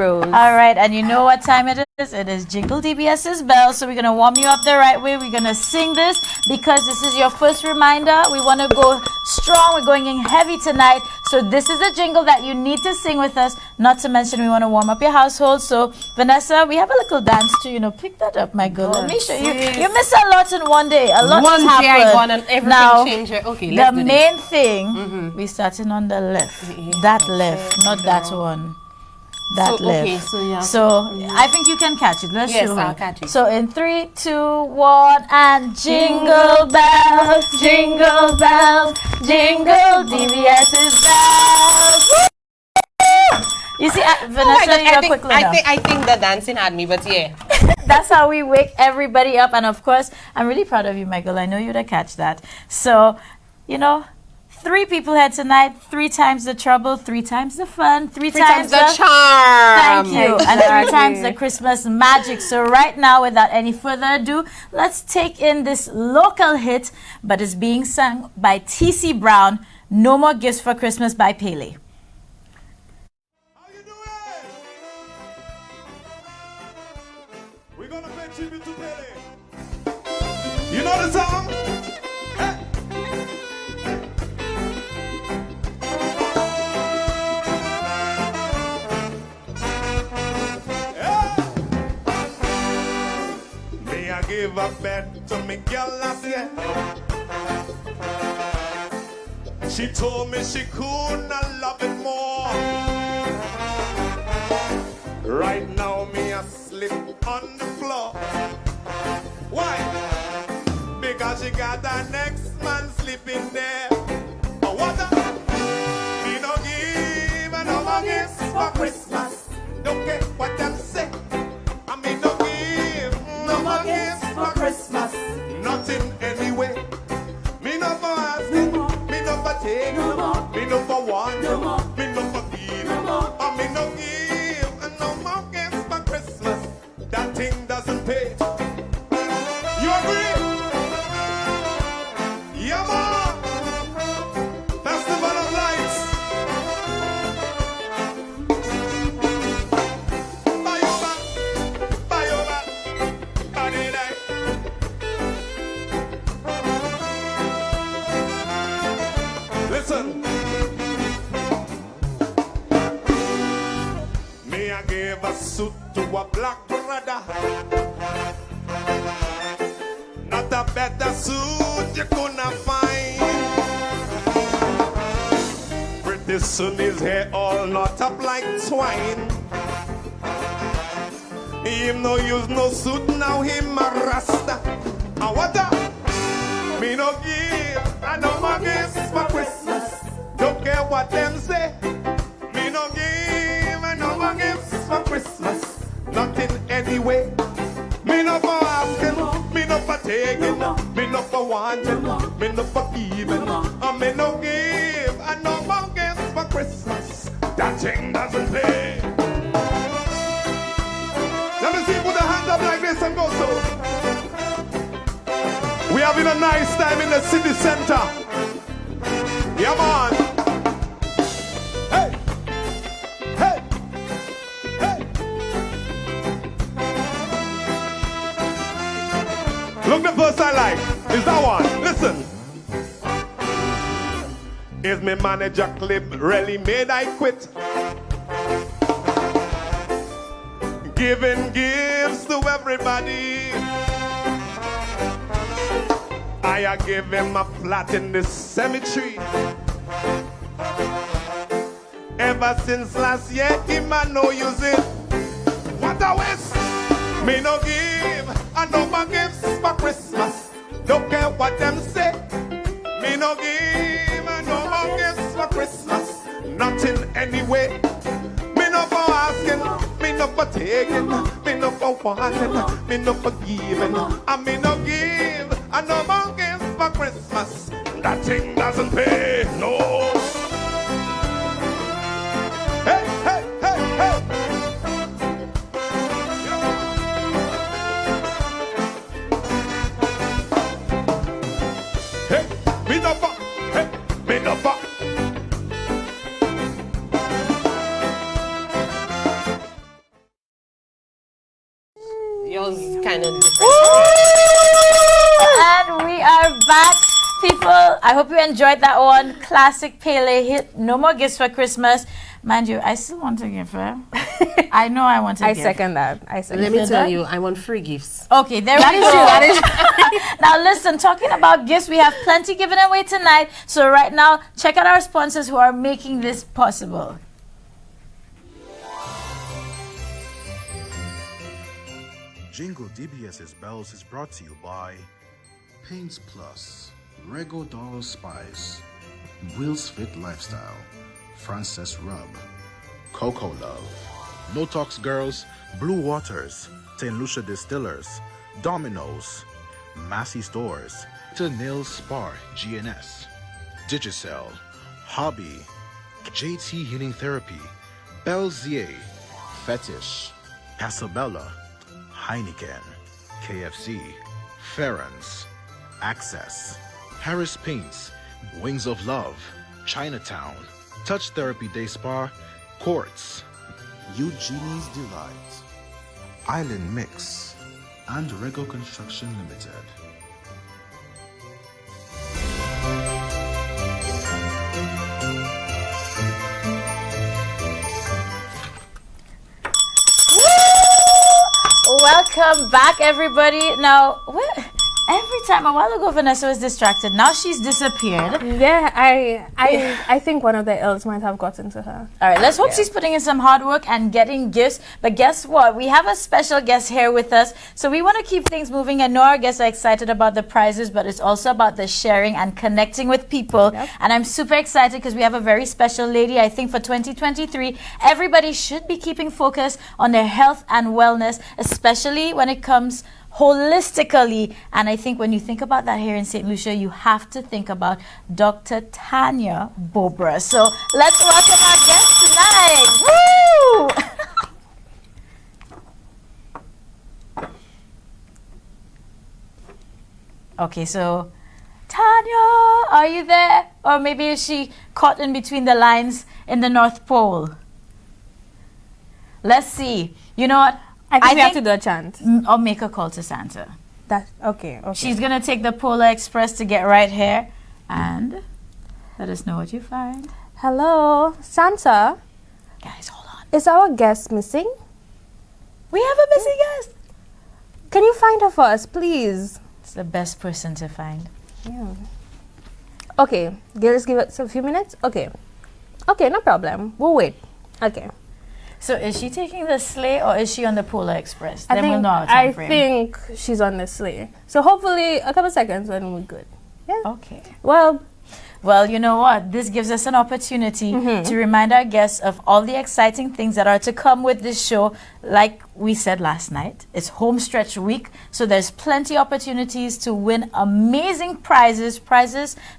Rose. All right, and you know what time it is? It is Jingle DBS's bell. So we're going to warm you up the right way. We're going to sing this because this is your first reminder. We want to go strong. We're going in heavy tonight. So this is a jingle that you need to sing with us. Not to mention we want to warm up your household. So Vanessa, we have a little dance to, pick that up, my girl. Let me show you. You miss a lot in one day. A lot has happened. One day I gone and everything changed. Okay, let's do the main thing, we're starting on the left. That left, not that one. That left. Okay, so I think you can catch it. Let's show I'll catch it. So in 3, 2, 1, and jingle bells, jingle bells, jingle DBS's bells. You see, Vanessa, you're quick learner. I think the dancing had me, but yeah. That's how we wake everybody up. And of course, I'm really proud of you, Michael. I know you'd have catch that. So, 3 people here tonight, 3 times the trouble, 3 times the fun, 3 times the charm. Thank you. And 3 times the Christmas magic. So right now, without any further ado, let's take in this local hit, but it's being sung by T.C. Brown, No More Gifts for Christmas by Pele. How you doing? We're gonna pay tribute to Pele. You know the song? I gave a bed to me girl last year. She told me she could not love it more. Right now me asleep on the floor. Why? Because she got her next man sleeping there. Oh, what the? Me no give no more gifts for Christmas. Don't care what them say. I mean no give no more gifts for Christmas. Nothing anyway. Me no for asking, me no for taking, me no for wanting, me no for giving. I me no give no more gifts for Christmas. That thing doesn't pay. You agree? Yeah, man. Festival of Lights. Listen, me I gave a suit to a black brother. Not a better suit you couldn't find. Pretty soon his hair all knot up like twine. Him no use no suit, now him a rasta. And what a? Me no give, I no more gifts for Christmas. Don't care what them say. Me no give, I no more gifts for Christmas. Nothing anyway. Me no for asking, me no for taking, me no for wanting, me no for giving. And me no give, I no more gifts for Christmas. That thing doesn't pay. Let me see you put the hands up like this and go so. We having a nice time in the city center. Yeah, man. Hey, hey, hey. Look, the verse I like is that one. Listen. Is me manager clip really made I quit? Giving gifts to everybody. I give him a flat in the cemetery. Ever since last year, him a no use it. What a waste! Me no give, I no more gifts for Christmas. Don't care what them say. Me no give, I no more gifts for Christmas. Nothing anyway. Me no for asking, me no for taking, me no for wanting, me no for giving. And me no give, I no more gifts for Christmas. That thing doesn't pay, no. Hey, hey, hey, hey. Hey, me no for, hey, me no for. was kind of different. And we are back. People, I hope you enjoyed that one. Classic Pele hit. No more gifts for Christmas. Mind you, I still want to give her. I know I want to I give. second that. I second Let me that. tell you, I want free gifts. Okay, there we go. That is Now listen, talking about gifts, we have plenty given away tonight. So right now, check out our sponsors who are making this possible. Jingle DBS's Bells is brought to you by Paints Plus, Rego Doll Spice, Will's Fit Lifestyle, Frances Rub, Coco Love, No Talks Girls, Blue Waters, St. Lucia Distillers, Domino's, Massey Stores, Nail Spar GNS, Digicel, Hobby, JT Healing Therapy, Belzier, Fetish, Casabella, Heineken, KFC, Ferrans, Access, Harris Paints, Wings of Love, Chinatown, Touch Therapy Day Spa, Quartz, Eugenie's Delight, Island Mix, and Rego Construction Limited. Welcome back, everybody. Now, every time, a while ago, Vanessa was distracted. Now she's disappeared. Yeah, I think one of the elves might have gotten to her. All right, let's hope she's putting in some hard work and getting gifts. But guess what? We have a special guest here with us. So we want to keep things moving. I know our guests are excited about the prizes, but it's also about the sharing and connecting with people. Yep. And I'm super excited because we have a very special lady. I think for 2023, everybody should be keeping focus on their health and wellness, especially when it comes holistically. And I think when you think about that here in St. Lucia, you have to think about Dr. Tanya Bobra. So let's welcome our guest tonight. Woo! Okay, so Tanya, are you there? Or maybe is she caught in between the lines in the North Pole? Let's see. You know what? I think we have to do a chant. Or make a call to Santa. That okay. She's going to take the Polar Express to get right here. And let us know what you find. Hello, Santa. Guys, hold on. Is our guest missing? We have a missing guest. Can you find her for us, please? It's the best person to find. Yeah. Okay, just give us a few minutes. Okay, no problem. We'll wait. Okay. So is she taking the sleigh or is she on the Polar Express? Then we'll know our I time frame. think she's on the sleigh. So hopefully a couple seconds and we're good. Yeah. Okay. Well, Well, you know what? This gives us an opportunity to remind our guests of all the exciting things that are to come with this show. Like we said last night, it's home stretch week, so there's plenty opportunities to win amazing prizes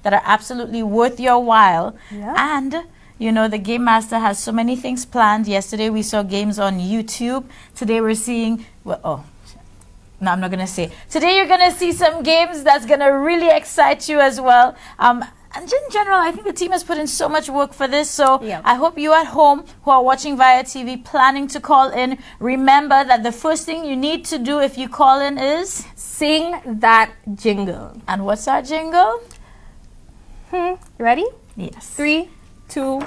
that are absolutely worth your while. Yeah. And you know, the Game Master has so many things planned. Yesterday we saw games on YouTube. Today we're seeing, no, I'm not going to say. Today you're going to see some games that's going to really excite you as well. And in general, I think the team has put in so much work for this. So Yep. I hope you at home who are watching via TV, planning to call in, remember that the first thing you need to do if you call in is... sing that jingle. And what's our jingle? Ready? Yes. 3, 2.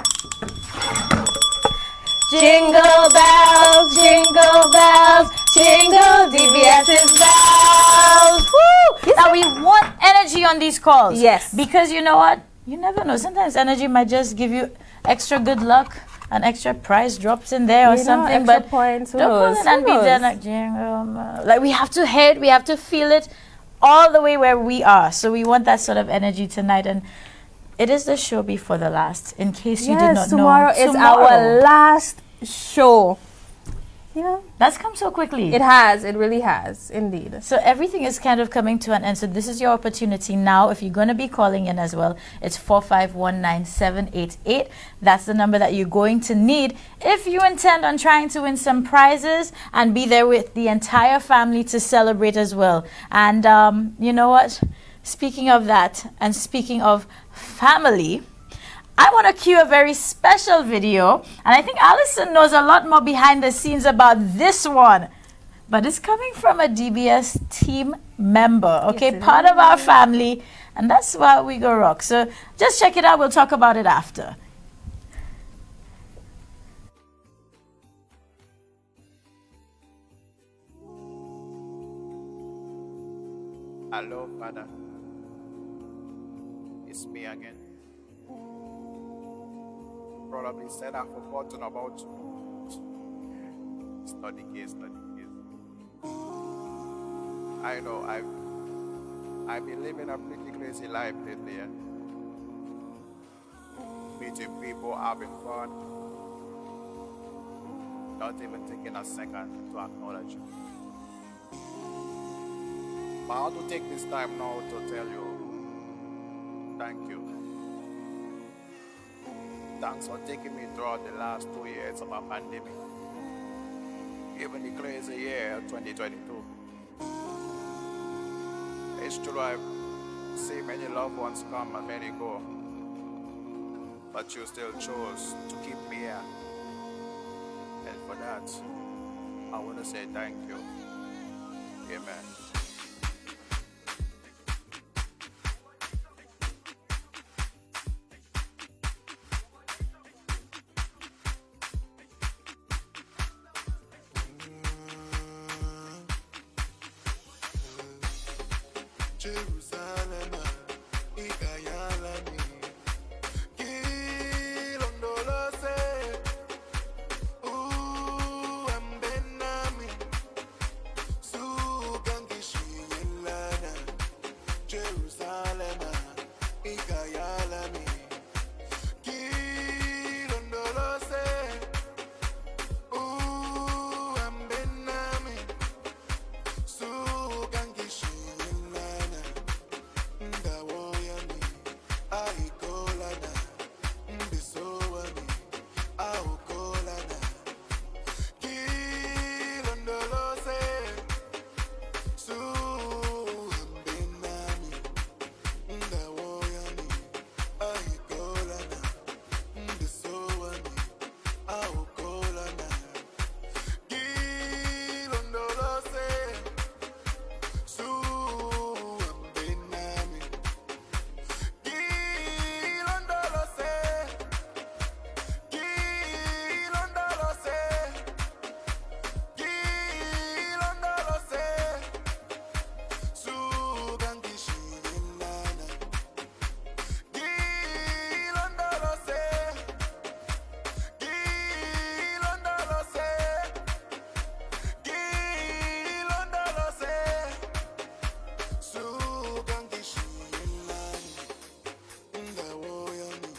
Jingle bells, jingle bells, jingle DBS's bells. Woo! Now we want energy on these calls. Yes. Because you know what? You never know. Sometimes energy might just give you extra good luck. An extra prize drops in there or something. extra But points. Who don't call knows? in and Who be there knows? like jingle bells. Like we have to hear it, we have to feel it all the way where we are. So we want that sort of energy tonight. And it is the show before the last, in case you did not tomorrow know. is our last show. Yeah. That's come so quickly. It has. It really has. Indeed. So everything is kind of coming to an end. So this is your opportunity now. If you're going to be calling in as well, it's 4519788. That's the number that you're going to need if you intend on trying to win some prizes and be there with the entire family to celebrate as well. And you know what? Speaking of that and speaking of family, I want to cue a very special video, and I think Allison knows a lot more behind the scenes about this one. but it's coming from a DBS team member, okay, Yes, it part of our family, and that's why we go rock. So just check it out. We'll talk about it after. Hello, Father. It's me again. Probably said I've forgotten about you. It's not the case, not the case. I know I've been living a pretty crazy life lately. Meeting people, having fun, not even taking a second to acknowledge you. But I want to take this time now to tell you, thank you. Thanks for taking me throughout the last 2 years of a pandemic. Even the crazy year 2022. It's true I've seen many loved ones come and many go. But you still chose to keep me here. And for that, I want to say thank you. Amen. Jerusalem, ikayalami, kilondolose, ambenami, sugangishiyelana. Jerusalem, ikayalami, kilondolose, ambenami, sugangishiyelana. Ndawoyani, aikolana, mbisowani, aukolana. Kilondolose, suhambenami. Ndawoyani, aikolana, mbisowani, aukolana. Kilondolose, suhambenami. Kilondolose, kilondolose, kilondolose, sugangishiyelana. Kilondolose, kilondolose, kilondolose, sugangishiyelana. Ndawoyani,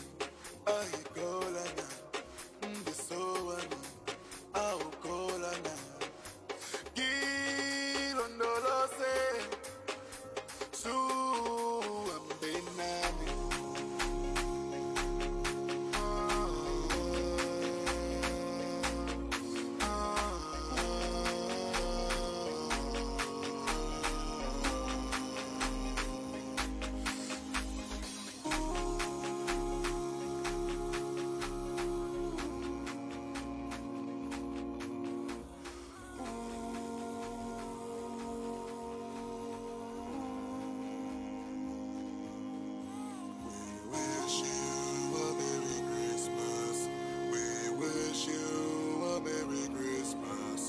aikolana, mbisowani, aukolana. Kilondolose, suhambenami. We wish you a Merry Christmas. We wish you a Merry Christmas.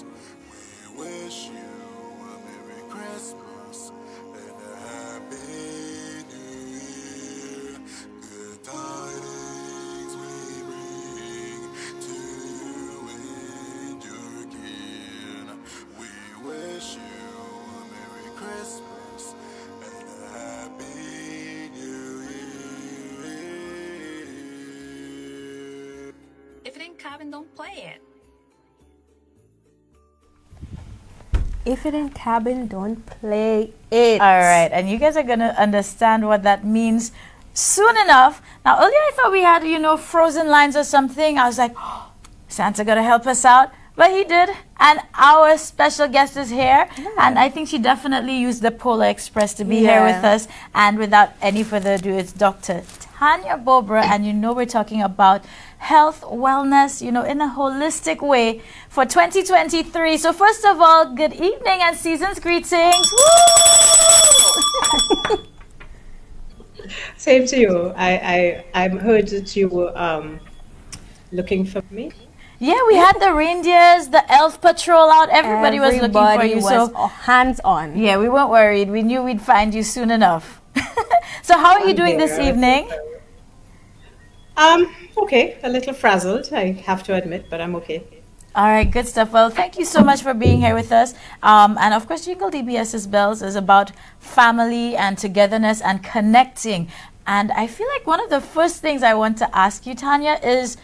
We wish you a Merry Christmas and a Happy New Year. Good tidings we bring to you and your kin. We wish you a Merry Christmas and a Happy New Year. If it ain't Cabin, don't play it. If it in cabin, don't play it. All right, and you guys are going to understand what that means soon enough. Now, earlier I thought we had, frozen lines or something. I was like, oh, Santa going to help us out. But he did. And our special guest is here. And I think she definitely used the Polar Express to be here with us. And without any further ado, it's Dr. Tanya Bobra. And we're talking about health, wellness, in a holistic way for 2023. So first of all, good evening and season's greetings. Woo! Same to you. I heard that you were looking for me. Yeah, we had the reindeers, the elf patrol out. Everybody was looking for you. Was So hands on. yeah, we weren't worried. We knew we'd find you soon enough. So how are you doing this evening? Okay, a little frazzled, I have to admit, but I'm okay. All right, good stuff. Well, thank you so much for being here with us. And of course, Jingle DBS's Bells is about family and togetherness and connecting. And I feel like one of the first things I want to ask you, Tanya, is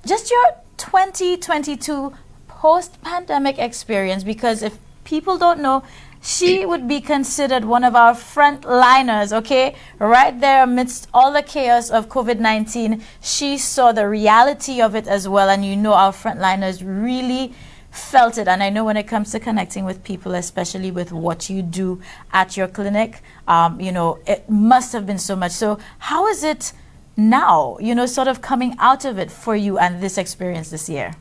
just your 2022 post-pandemic experience, because if people don't know, she would be considered one of our frontliners, okay? Right there amidst all the chaos of COVID-19, she saw the reality of it as well, and our frontliners really felt it. And I know when it comes to connecting with people, especially with what you do at your clinic, it must have been so much. So how is it now, sort of coming out of it for you and this experience this year?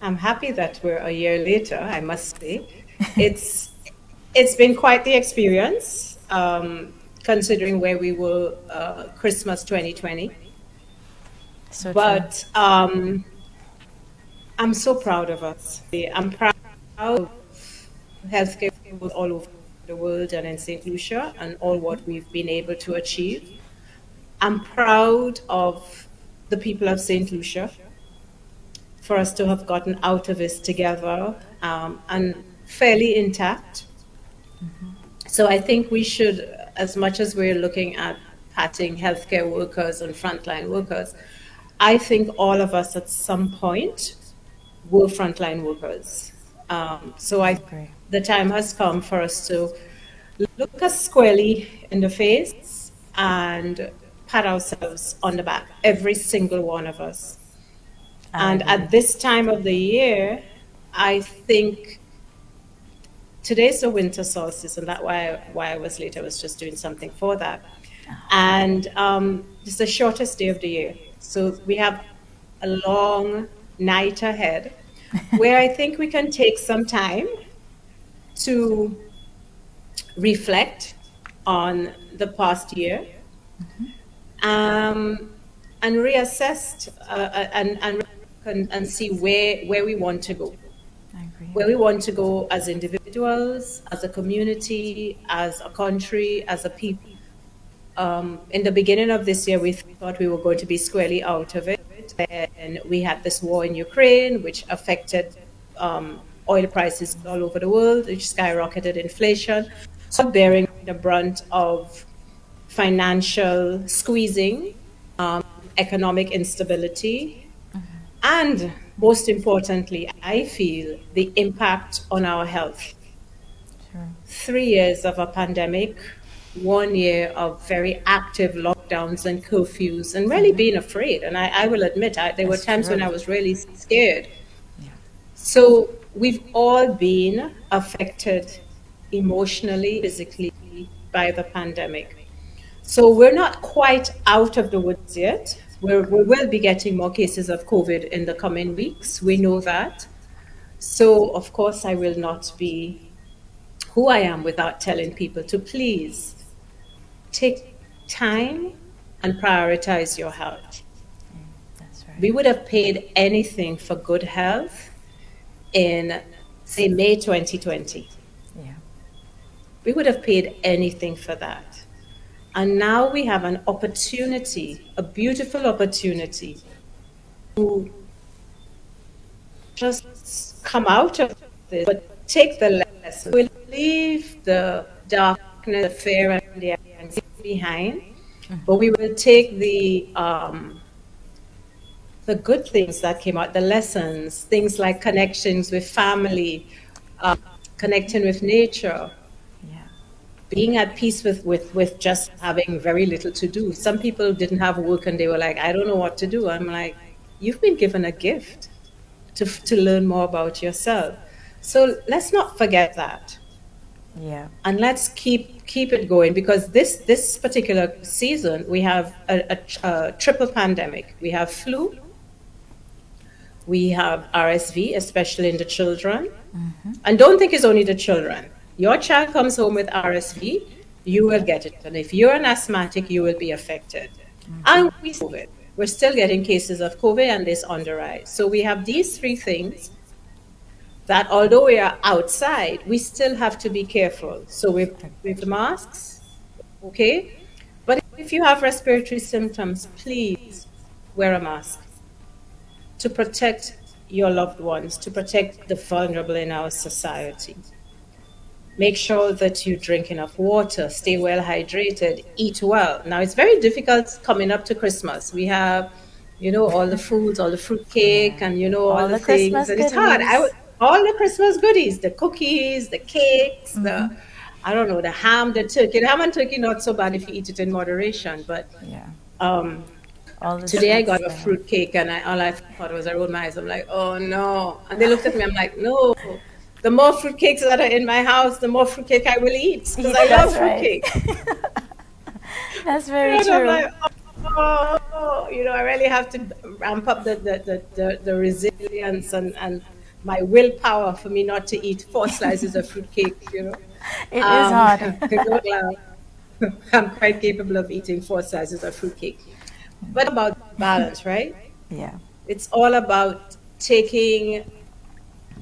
I'm happy that we're a year later, I must say. It's been quite the experience, considering where we were Christmas 2020. So but I'm so proud of us. I'm proud of healthcare all over the world and in St. Lucia and all what we've been able to achieve. I'm proud of the people of St. Lucia for us to have gotten out of this together and fairly intact. Mm-hmm. So I think we should, as much as we're looking at patting healthcare workers and frontline workers, I think all of us at some point were frontline workers. So the time has come for us to look us squarely in the face and pat ourselves on the back, every single one of us. And at this time of the year, I think today's the winter solstice, and that's why I was late. I was just doing something for that. And it's the shortest day of the year. So we have a long night ahead where I think we can take some time to reflect on the past year, and reassess and see where we want to go. I agree. Where we want to go as individuals, as a community, as a country, as a people. In the beginning of this year, we thought we were going to be squarely out of it. And we had this war in Ukraine, which affected oil prices all over the world, which skyrocketed inflation. So bearing the brunt of financial squeezing, economic instability, and most importantly, I feel the impact on our health. Sure. 3 years of a pandemic, 1 year of very active lockdowns and curfews, and really being afraid. And I will admit, there were times when I was really scared. Yeah. So we've all been affected emotionally, physically by the pandemic. So we're not quite out of the woods yet. We will be getting more cases of COVID in the coming weeks. We know that. So, of course, I will not be who I am without telling people to please take time and prioritize your health. That's right. We would have paid anything for good health in, say, May 2020. Yeah. We would have paid anything for that. And now we have an opportunity, a beautiful opportunity, to just come out of this, but take the lesson. We'll leave the darkness, the fear, and the anxiety behind, but we will take the good things that came out, the lessons, things like connections with family, connecting with nature, being at peace with just having very little to do. Some people didn't have work and they were like, I don't know what to do. I'm like, you've been given a gift to learn more about yourself. So let's not forget that. Yeah. and let's keep it going, because this particular season we have a triple pandemic. We have flu, we have RSV, especially in the children. And don't think it's only the children. Your child comes home with RSV, you will get it. And if you're an asthmatic, you will be affected. And we're still getting cases of COVID, and this on the rise. So we have these three things that, although we are outside, we still have to be careful. So with the masks, okay? But if you have respiratory symptoms, please wear a mask to protect your loved ones, to protect the vulnerable in our society. Make sure that you drink enough water, stay well hydrated, eat well. Now, it's very difficult coming up to Christmas. We have, all the foods, all the fruit cake, and, all the things. Christmas And it's hard. goodies. All the Christmas goodies, the cookies, the cakes, the ham, the turkey. The ham and turkey, not so bad if you eat it in moderation. But Yeah. um, All the today I sweets, got a fruit cake, and all I thought was, I rolled my eyes. I'm like, oh no. And they looked at me, I'm like, no. The more fruit cakes that are in my house, the more fruit cake I will eat, because I love That's fruit right. cake. That's very And I'm true. like, I really have to ramp up the resilience and my willpower for me not to eat 4 slices of fruit cake, It is hard. Don't laugh. I'm quite capable of eating 4 slices of fruit cake. But about balance, right? Yeah. It's all about taking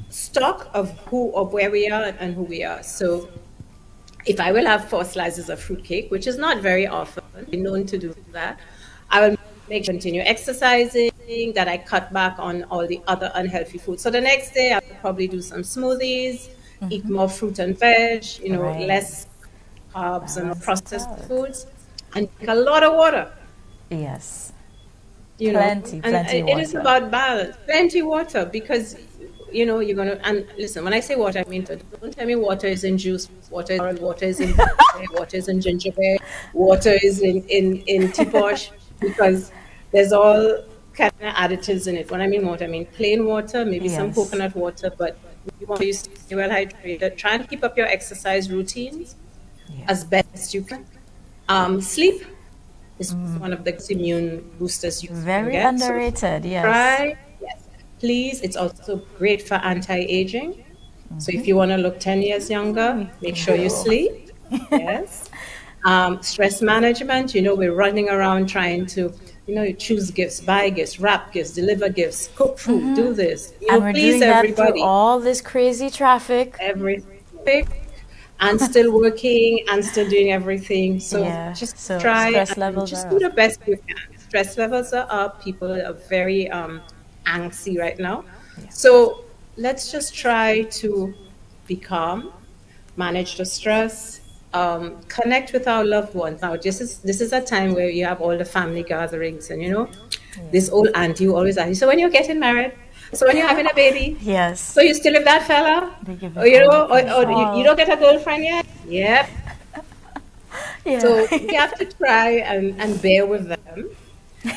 stock of where we are and who we are. So if I will have 4 slices of fruit cake, which is not very often, I'm known to do that, I will continue exercising, that I cut back on all the other unhealthy foods. So the next day I'll probably do some smoothies, eat more fruit and veg, Right. less carbs and Balanced processed diet. foods, and drink a lot of water. Yes. Plenty Plenty it is water. about balance. Plenty water, because you're gonna, and listen, when I say water, I mean, don't tell me water is in juice, water is in water is in ginger beer, water is in teaposh, because there's all kind of additives in it. When I mean water, I mean plain water, maybe some Yes. coconut water, but you want to stay well hydrated. Try to keep up your exercise routines as best you can. Sleep is one of the immune boosters you can Very get. So underrated. Yes. try, yes, please. It's also great for anti-aging. So if you want to look 10 years younger, make sure you sleep. Yes. Stress management. We're running around trying to, choose gifts, buy gifts, wrap gifts, deliver gifts, cook food, do this. And we're Please doing that everybody. through all this crazy traffic. Everything. And still working and still doing everything. So Yeah, just so try stress and levels just are do up. the best you can. Stress levels are up. People are very angsty right now. So let's just try to be calm, manage the stress, connect with our loved ones. Now, this is a time where you have all the family gatherings, and this old auntie who always asks you, so when you're getting married, so when you're having a baby, Yes. so you still with that fella? They give Or, it all the or you don't get a girlfriend yet? Yep. Yeah. So we have to try and bear with them.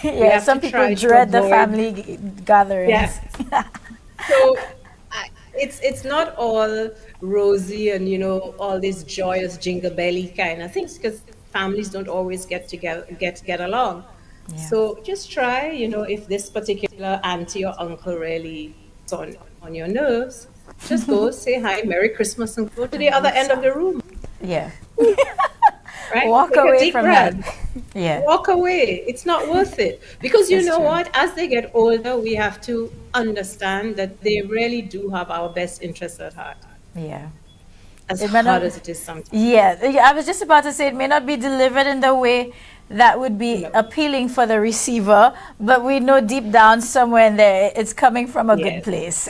Yeah. have Some to people try to dread the avoid- family gatherings. Yes. So it's not all rosy and all these joyous jingle belly kind of things, because families don't always get along. Yeah. So just try, if this particular auntie or uncle really is on your nerves, just go say hi, Merry Christmas, and go to the other end of the room. Yeah. Right? Walk Take a away deep from breath. that. Yeah. Walk away. It's not worth it. Because you That's know true. what? As they get older, we have to understand that they really do have our best interests at heart. Yeah. As It might hard not- as it is sometimes. Yeah, I was just about to say it may not be delivered in the way that would be appealing for the receiver, but we know deep down somewhere in there it's coming from a good Yes. place.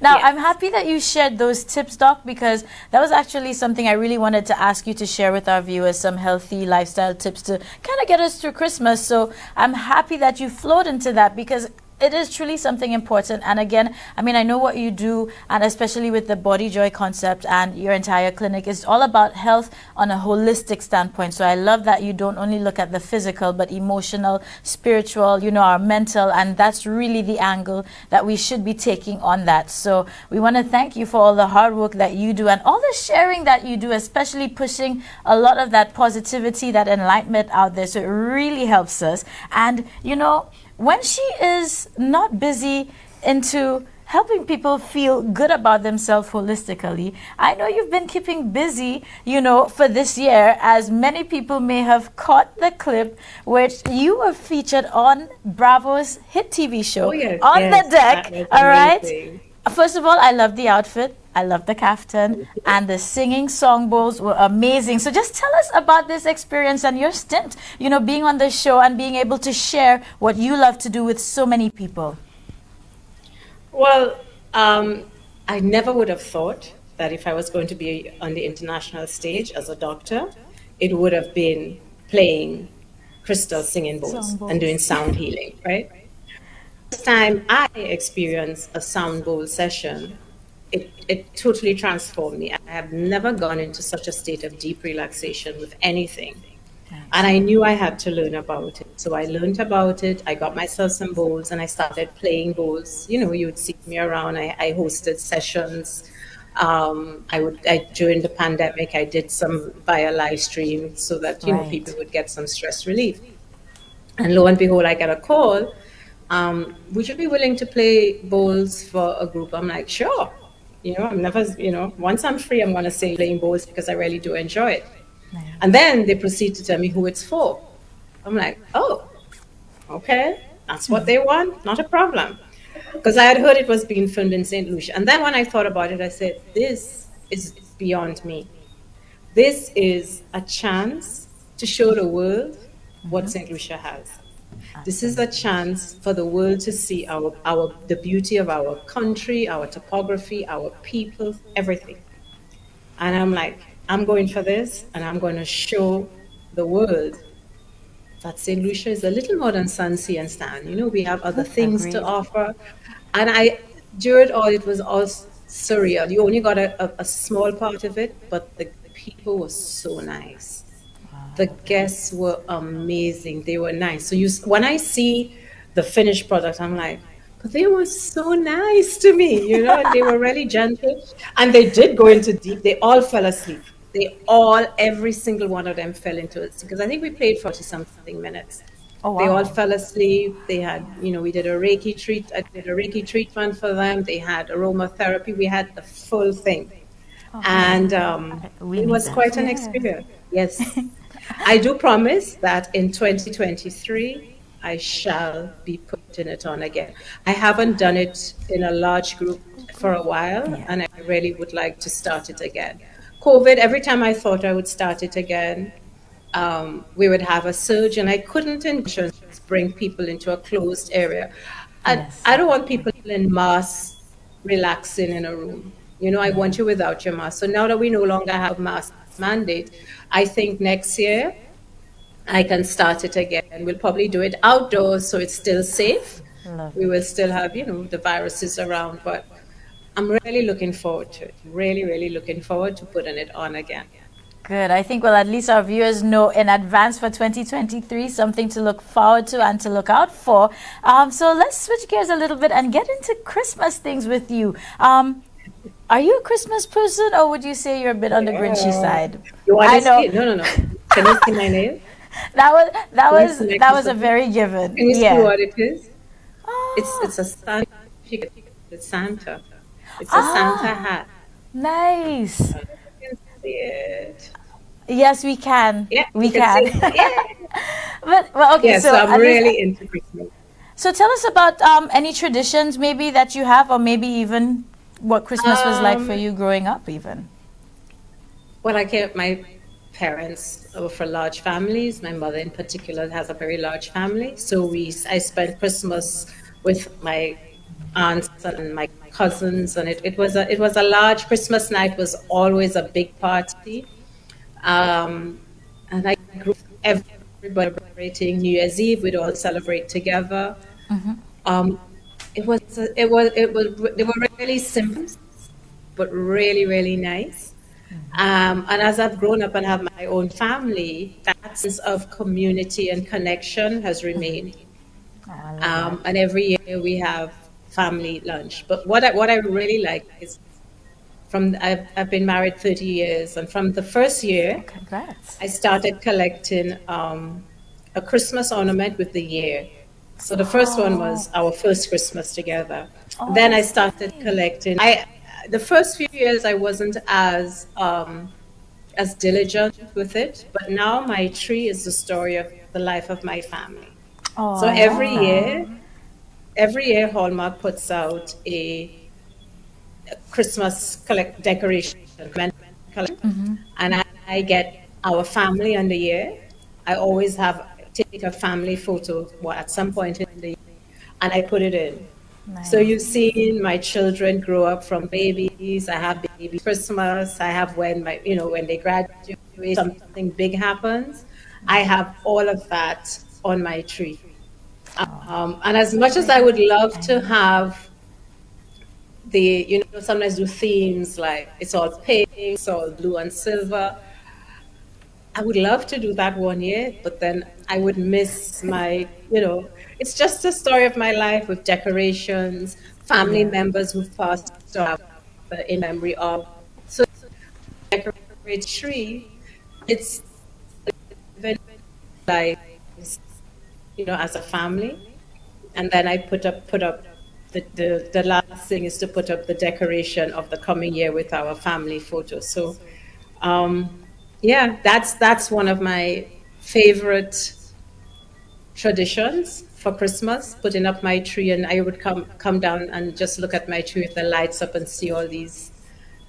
Now, Yes. I'm happy that you shared those tips, Doc, because that was actually something I really wanted to ask you to share with our viewers, some healthy lifestyle tips to kind of get us through Christmas. So I'm happy that you flowed into that, because it is truly something important. And again, I mean, I know what you do, and especially with the Body Joy concept and your entire clinic, is all about health on a holistic standpoint. So I love that you don't only look at the physical, but emotional, spiritual, our mental, and that's really the angle that we should be taking on that. So we want to thank you for all the hard work that you do and all the sharing that you do, especially pushing a lot of that positivity, that enlightenment out there. So it really helps us. And, when she is not busy into helping people feel good about themselves holistically, I know you've been keeping busy, for this year, as many people may have caught the clip which you were featured on Bravo's hit TV show, On the Deck. All right. First of all, I love the outfit. I love the kaftan, and the singing song bowls were amazing. So just tell us about this experience and your stint, being on the show and being able to share what you love to do with so many people. Well, I never would have thought that if I was going to be on the international stage as a doctor, it would have been playing crystal singing bowls and doing sound healing, right? This time I experienced a sound bowl session, it totally transformed me. I have never gone into such a state of deep relaxation with anything. And I knew I had to learn about it. So I learned about it. I got myself some bowls and I started playing bowls. You would see me around. I hosted sessions. During the pandemic, I did some via live stream so that, people would get some stress relief. And lo and behold, I get a call. Would you be willing to play bowls for a group? I'm like, sure. I'm never, once I'm free, I'm going to say playing bowls because I really do enjoy it. And then they proceed to tell me who it's for. I'm like, oh, okay, that's what they want, not a problem. Because I had heard it was being filmed in St. Lucia. And then when I thought about it, I said, this is beyond me. This is a chance to show the world what St. Lucia has. This is a chance for the world to see the beauty of our country, our topography, our people, everything. And I'm like, I'm going for this, and I'm going to show the world that St. Lucia is a little more than sun, sea, and stand. We have other things to offer. And during it all, it was all surreal. You only got a small part of it, but the people were so nice. The guests were amazing. They were nice. So when I see the finished product, I'm like, but they were so nice to me, they were really gentle. And they did go into deep. They all fell asleep. Every single one of them fell into it. Because I think we played 40-something minutes. Oh, wow. They all fell asleep. They had, we did a Reiki treatment for them. They had aromatherapy. We had the full thing. Oh, and it was quite an experience. Yes. I do promise that in 2023, I shall be putting it on again. I haven't done it in a large group for a while, and I really would like to start it again. COVID, every time I thought I would start it again, we would have a surge, and I couldn't bring people into a closed area. I don't want people in mass relaxing in a room. I want you without your mask. So now that we no longer have mask mandate, I think next year I can start it again. We'll probably do it outdoors so it's still safe. We will still have, the viruses around, but I'm really looking forward to it. Really, really looking forward to putting it on again. Good. I think, at least our viewers know in advance for 2023, something to look forward to and to look out for. So let's switch gears a little bit and get into Christmas things with you. Are you a Christmas person, or would you say you're a bit on the Grinchy side? No. Can you see my name? That was a very given. Can you see what it is? Oh. It's a Santa. It's Santa. It's a Santa hat. Nice. You can see it. Yes, we can. Yeah, we can. But okay. Yeah, so I'm really into Christmas. So tell us about any traditions maybe that you have, or maybe even what Christmas was like for you growing up even. Well, my parents were for large families. My mother in particular has a very large family. So I spent Christmas with my aunts and my cousins, and it was a large Christmas night. Was always a big party. And I grew up everybody celebrating New Year's Eve. We'd all celebrate together. Mm-hmm. they were really simple, but really, really nice. And as I've grown up and have my own family, that sense of community and connection has remained. And every year we have family lunch. But what I really like is I've been married 30 years, and from the first year, Congrats. I started collecting a Christmas ornament with the year. So the first one was our first Christmas together. Then I started collecting. The first few years I wasn't as diligent with it, but now my tree is the story of the life of my family. So every year Hallmark puts out a Christmas decoration, and I get our family on the year. I always take a family photo at some point in the year, and I put it in. Nice. So you've seen my children grow up from babies. I have baby Christmas. I have when they graduate, something big happens. I have all of that on my tree. And as much as I would love to have sometimes do themes like it's all pink, it's all blue and silver. I would love to do that one year, but then I would miss it's just the story of my life with decorations, family members who've passed in memory of. So decorate tree, it's like, as a family. And then I put up the last thing is to put up the decoration of the coming year with our family photos. So, that's one of my favorite traditions for Christmas, putting up my tree. And I would come down and just look at my tree with the lights up and see all these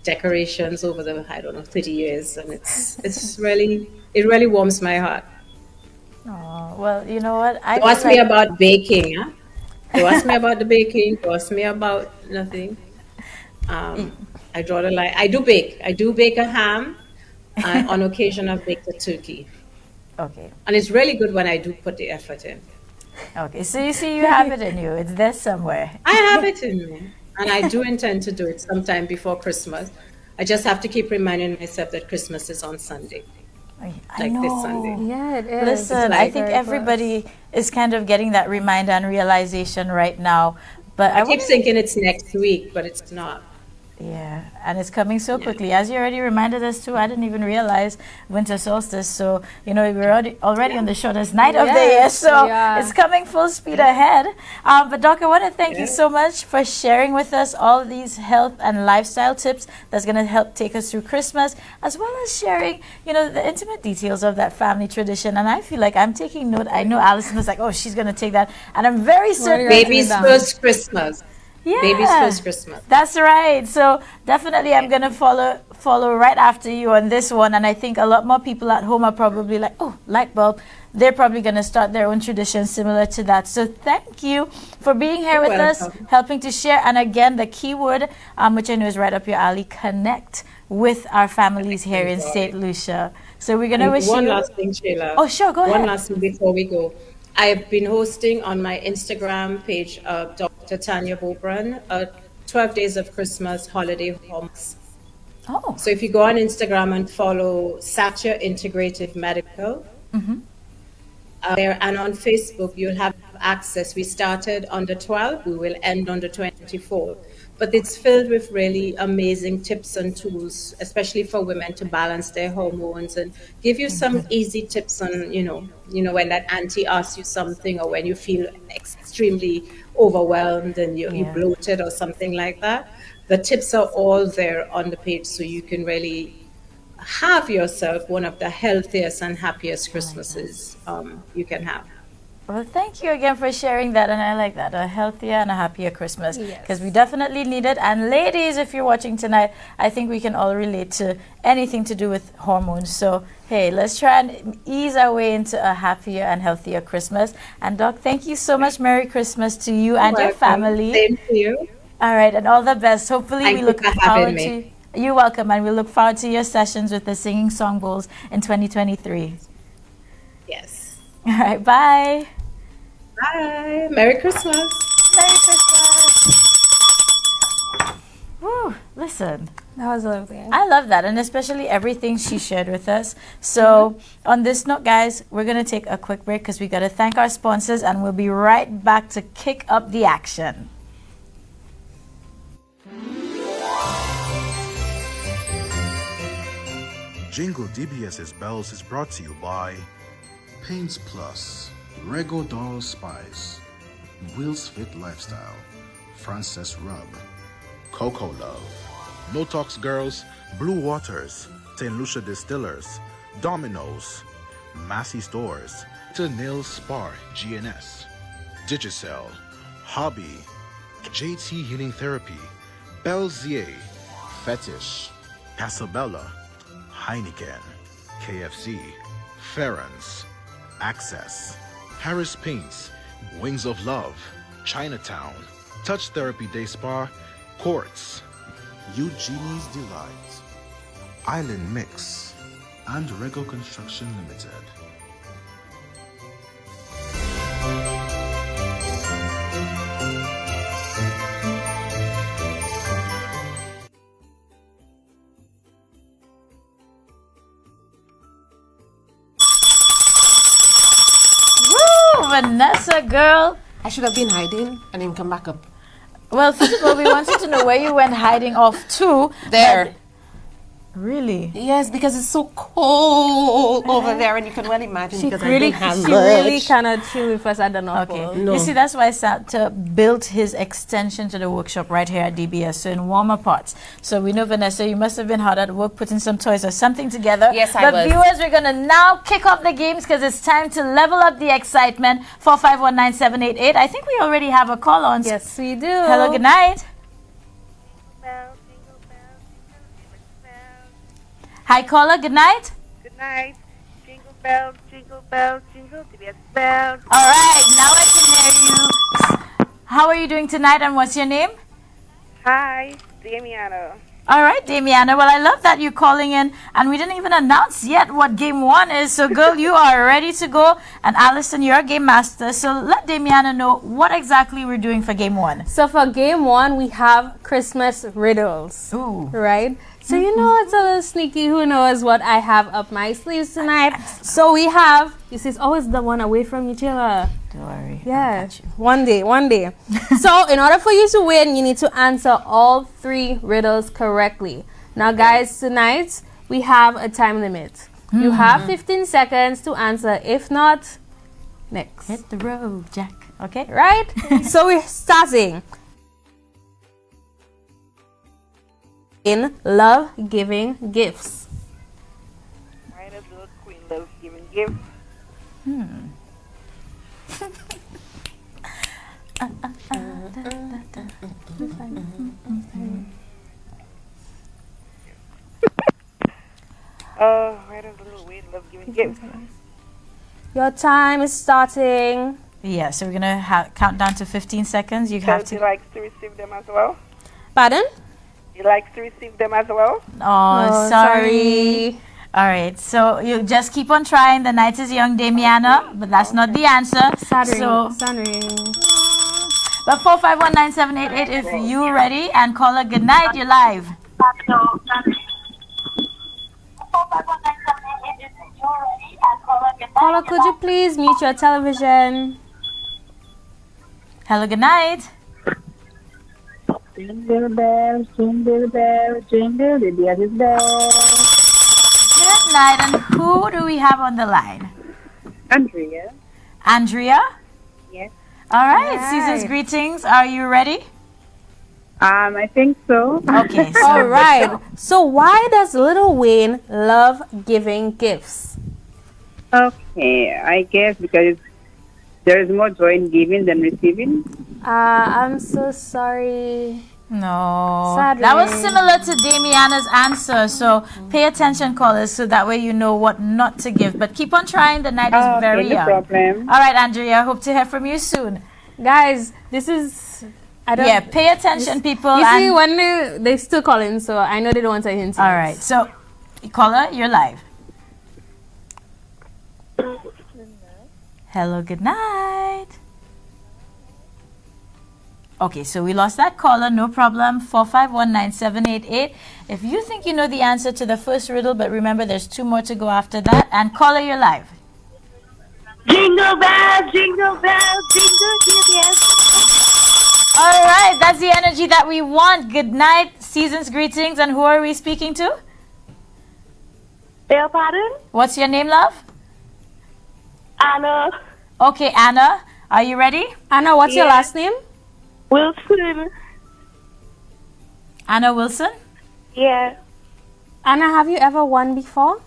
decorations over the 30 years, and it really warms my heart. Oh, well, you know what? Don't ask me about baking, huh? Don't ask me about the baking. Don't ask me about nothing. I draw the line. I do bake. I do bake a ham. And on occasion, I've baked a turkey. Okay. And it's really good when I do put the effort in. Okay. So you see, you have it in you. It's there somewhere. I have it in me. And I do intend to do it sometime before Christmas. I just have to keep reminding myself that Christmas is on Sunday. I know. This Sunday. Yeah, it is. Listen, I think everybody is kind of getting that reminder and realization right now. But I keep thinking it's next week, but it's not. Yeah, and it's coming so quickly. As you already reminded us too, I didn't even realize winter solstice. So, we're already on the shortest night of the year. So it's coming full speed ahead. But Doc, I want to thank you so much for sharing with us all these health and lifestyle tips that's going to help take us through Christmas, as well as sharing, the intimate details of that family tradition. And I feel like I'm taking note. I know Allison was like, oh, she's going to take that. And I'm very certain. Baby's first Christmas. Yeah, baby's first Christmas. That's right. So definitely I'm going to follow right after you on this one. And I think a lot more people at home are probably like, oh, light bulb. They're probably going to start their own tradition similar to that. So thank you for being here with us, helping to share. And again, the keyword, which I know is right up your alley, connect with our families here in St. Lucia. So we're going to wish you... One last thing, Sheila. Oh, sure. Go ahead. One last thing before we go. I've been hosting on my Instagram page, Dr. Tanya Bobran, 12 Days of Christmas Holiday Homes. Oh. So if you go on Instagram and follow Satya Integrative Medical, there, and on Facebook, you'll have access. We started on the 12th, we will end on the 24th. But it's filled with really amazing tips and tools, especially for women to balance their hormones, and give you some easy tips on, when that auntie asks you something, or when you feel extremely overwhelmed and you're bloated or something like that. The tips are all there on the page, so you can really have yourself one of the healthiest and happiest Christmases you can have. Well, thank you again for sharing that, and I like that, a healthier and a happier Christmas, because we definitely need it. And ladies, if you're watching tonight, I think we can all relate to anything to do with hormones. So, hey, let's try and ease our way into a happier and healthier Christmas. And Doc, thank you so much. Merry Christmas to you and your family. Same to you. All right, and all the best. Hopefully, Thank we look you for forward having me. to... You're welcome, and we look forward to your sessions with the Singing Song Bowls in 2023. Yes. All right, bye. Bye. Merry Christmas. Merry Christmas. Listen, That was lovely. I love that, and especially everything she shared with us. So, on this note, guys, we're going to take a quick break because we got to thank our sponsors, and we'll be right back to kick up the action. Jingle DBS's Bells is brought to you by Paints Plus, Rego Doll Spice, Will's Fit Lifestyle, Frances Rub, Coco Love, No Talks Girls, Blue Waters, St. Lucia Distillers, Domino's, Massey Stores, to Nail Spar GNS, Digicel, Hobby, JT Healing Therapy, Belzier, Fetish, Casabella, Heineken, KFC, Ferrans, Access, Harris Paints, Wings of Love, Chinatown, Touch Therapy Day Spa, Quartz, Eugenie's Delight, Island Mix, and Rego Construction Limited. Woo, Vanessa, girl. I should have been hiding and then come back up. Well, first of all, we wanted to know where you went hiding off to. There. but- Really? Yes, because it's so cold over there, and you can well imagine. She because I really, don't have she really much. cannot chill with us at the North Okay. Pole. No. You see, that's why Santa built his extension to the workshop right here at DBS, so in warmer parts. So we know, Vanessa, you must have been hard at work putting some toys or something together. Yes, I but was. viewers, we're going to now kick off the games because it's time to level up the excitement. 4519788. I think we already have a call on. Yes, we do. Hello, good night. Hi, caller, good night. Good night. Jingle bells, jingle DBS bells. All right, now I can hear you. How are you doing tonight, and what's your name? Hi, Damiano. All right, Damiana. Well, I love that you're calling in, and we didn't even announce yet what game one is. So, girl, you are ready to go, and Alison, you're a game master. So, let Damiana know what exactly we're doing for game one. So for game one, we have Christmas riddles. Ooh. Right? So you know it's a little sneaky. Who knows what I have up my sleeves tonight? So we have. You see, it's always the one away from each other. Don't worry. Yeah, one day, one day. So in order for you to win, you need to answer all 3 riddles correctly. Now, guys, tonight we have a time limit. You have 15 seconds to answer. If not, next. Hit the road, Jack. Okay. Right? So we're starting. In love giving gifts. Why does the queen love giving gifts? Why does the little queen love giving gifts? Your time is starting. Yeah, so we're going to count down to 15 seconds. You have Does he to. likes to receive them as well? Pardon? He likes to receive them as well? Oh, sorry. All right, so you just keep on trying. The night is young, Damiana, but that's not the answer. So, Sunring. but 4519788, if you're ready, and call a good night, you're live. Paula, could you please mute your television? Hello, good night. Jingle bells, jingle bells, jingle DBS bells. Good night, and who do we have on the line? Andrea? Andrea? Yes. All right, Right. season's greetings. Are you ready? I think so. Okay, so All right. So why does Little Wayne love giving gifts? Okay, I guess because there is more joy in giving than receiving. I'm so sorry. no. Sadly. That was similar to Damiana's answer. So pay attention, callers, so that way you know what not to give. But keep on trying. The night is very no young. problem. All right, Andrea. Hope to hear from you soon. Guys, this is... I don't... Yeah, pay attention, people. You see, and- when they still calling, so I know they don't want to hint. all right. So, caller, you're live. Hello, good night. Okay, so we lost that caller, no problem. 4519788. If you think you know the answer to the first riddle, but remember there's 2 more to go after that, and caller, you're live. Jingle bells, jingle GBS. All right, that's the energy that we want. Good night, season's greetings, and who are we speaking to? Beg pardon? What's your name, love? Anna Okay, Anna, are you ready? Anna, what's your Yeah. last name? Wilson. Anna Wilson? Yeah, Anna, have you ever won before?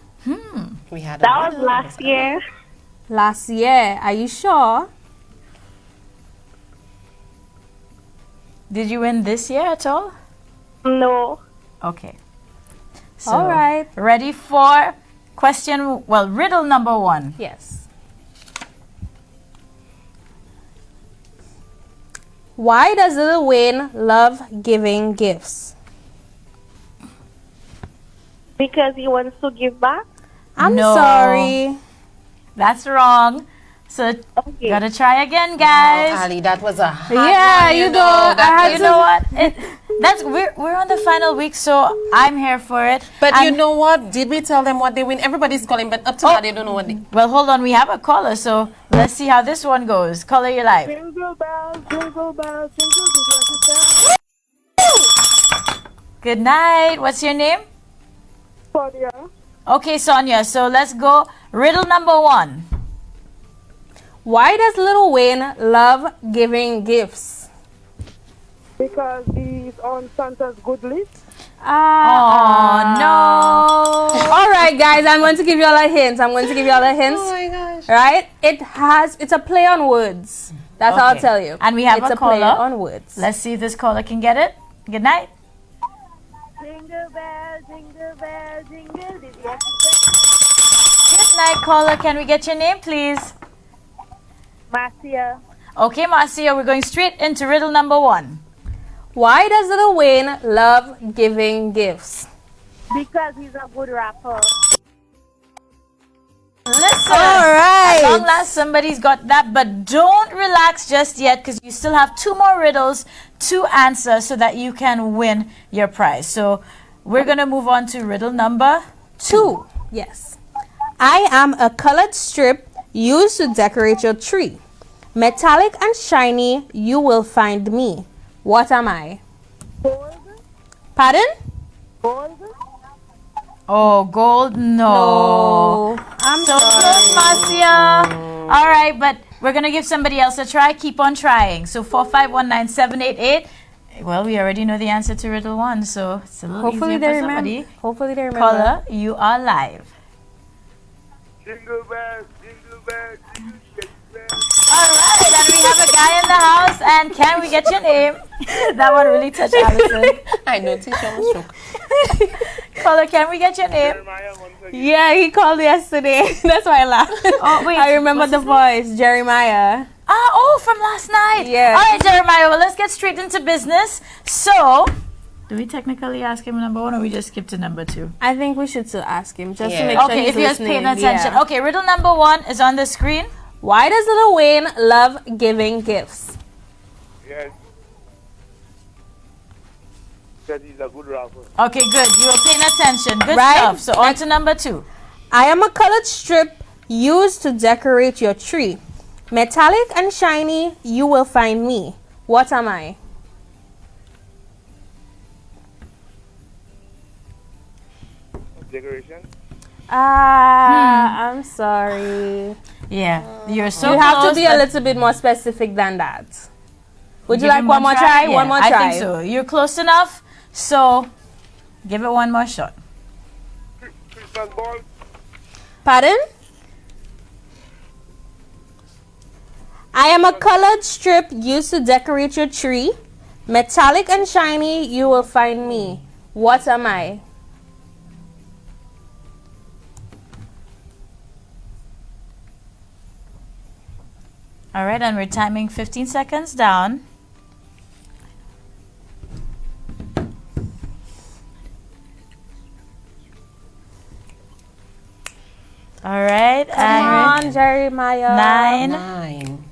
We had that was last year. Last year. Are you sure? Did you win this year at all? No. Okay. So, All right. ready for riddle number 1. Yes. Why does Lil Wayne love giving gifts? Because he wants to give back. I'm No. sorry. That's wrong. So, Okay. gotta try again, guys. Ali, that was a hard Yeah, one, you know, I had You to- know what? We're on the final week, so I'm here for it. But And- you know what? Did we tell them what they win? Everybody's calling, but up to now they don't know what they. Well, hold on. We have a caller, so let's see how this one goes. Caller, you're live. Jingle bells, jingle GBS. Good night. What's your name? Sonia. Okay, Sonia. So let's go. Riddle number 1. Why does Lil Wayne love giving gifts? Because he's on Santa's good list. Oh no! All right, guys, I'm going to give you all a hint. Oh my gosh. Right? It's a play on words. That's all I'll Okay. tell you. And we have it's a play caller. on words. Let's see if this caller can get it. Good night. Jingle bells, jingle GBS. Good night, caller. Can we get your name, please? Marcia. Okay, Marcia. We're going straight into riddle number 1. Why does Lil Wayne love giving gifts? Because he's a good rapper. Listen. All right. At long last, somebody's got that, but don't relax just yet because you still have 2 more riddles to answer so that you can win your prize. So we're going to move on to riddle number 2. Yes. I am a colored strip used to decorate your tree. Metallic and shiny, you will find me. What am I? Gold, Pardon? gold. Oh, gold? No. I'm So good, Marcia. All right, but we're going to give somebody else a try. Keep on trying. So 4519788. Well, we already know the answer to riddle 1, so it's a little Hopefully easier they for remember. somebody. Hopefully they remember. Caller, you are live. Jingle bells, jingle bells, jingle bells. All right, and we have a guy in the house. And can we get your name? That one really touched Allison. I know, teacher was shocked. Caller, can we get your name? Jeremiah once again. Yeah, he called yesterday. That's why I laughed. Oh, wait, I remember what's the his voice, Jeremiah. From last night. Yeah. All right, Jeremiah. Well, let's get straight into business. So, do we technically ask him number 1, or we just skip to number 2? I think we should still ask him just to Yeah. make sure Okay, he's if he was listening. paying attention. Yeah. Okay, riddle number 1 is on the screen. Why does Lil Wayne love giving gifts? Yes. Because he's a good rapper. Okay, good. You were paying attention. Good Right. stuff. So, on to number 2. I am a colored strip used to decorate your tree. Metallic and shiny, you will find me. What am I? Decoration. I'm sorry. Yeah, you're so You have to close, be a but little bit more specific than that. Would you give like him one more try? Yeah, One more try. I think so. You're close enough. So, give it one more shot. Christmas ball. Pardon? I am a colored strip used to decorate your tree. Metallic and shiny, you will find me. What am I? All right, and we're timing 15 seconds down. All right, Come and on, Jeremiah. 9, 9,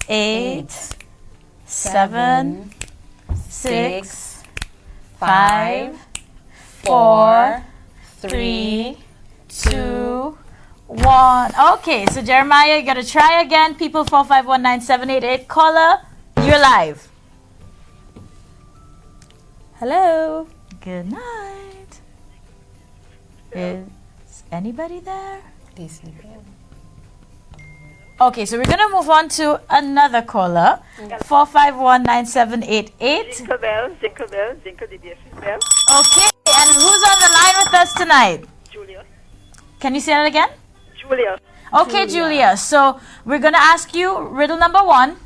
8, 8, 7, 7, 6, 5, 4, 3, 2, 1. Okay, so Jeremiah, you gotta try again. People 4519788. Caller, you're live. Hello. Good night. Is anybody there? Okay, so we're gonna move on to another caller. 4519788. Jingle bells, jingle bells, jingle DBS bells. Okay, and who's on the line with us tonight? Julia. Can you say that again? Julia. Okay, Julia. So we're gonna ask you riddle number 1.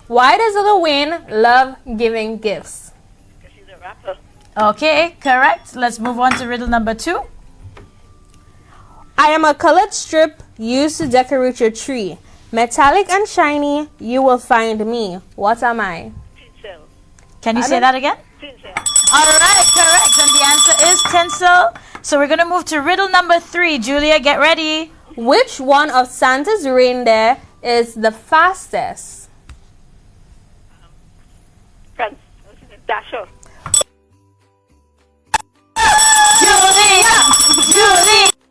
Why does Little Wayne love giving gifts? Because she's a rapper. Okay, correct. Let's move on to riddle number 2. I am a colored strip used to decorate your tree. Metallic and shiny, you will find me. What am I? Tinsel. Can you say that again? Tinsel. All right, correct. And the answer is tinsel. So we're gonna move to riddle number 3. Julia, get ready. Which one of Santa's reindeer is the fastest? France. Dasher. Julia!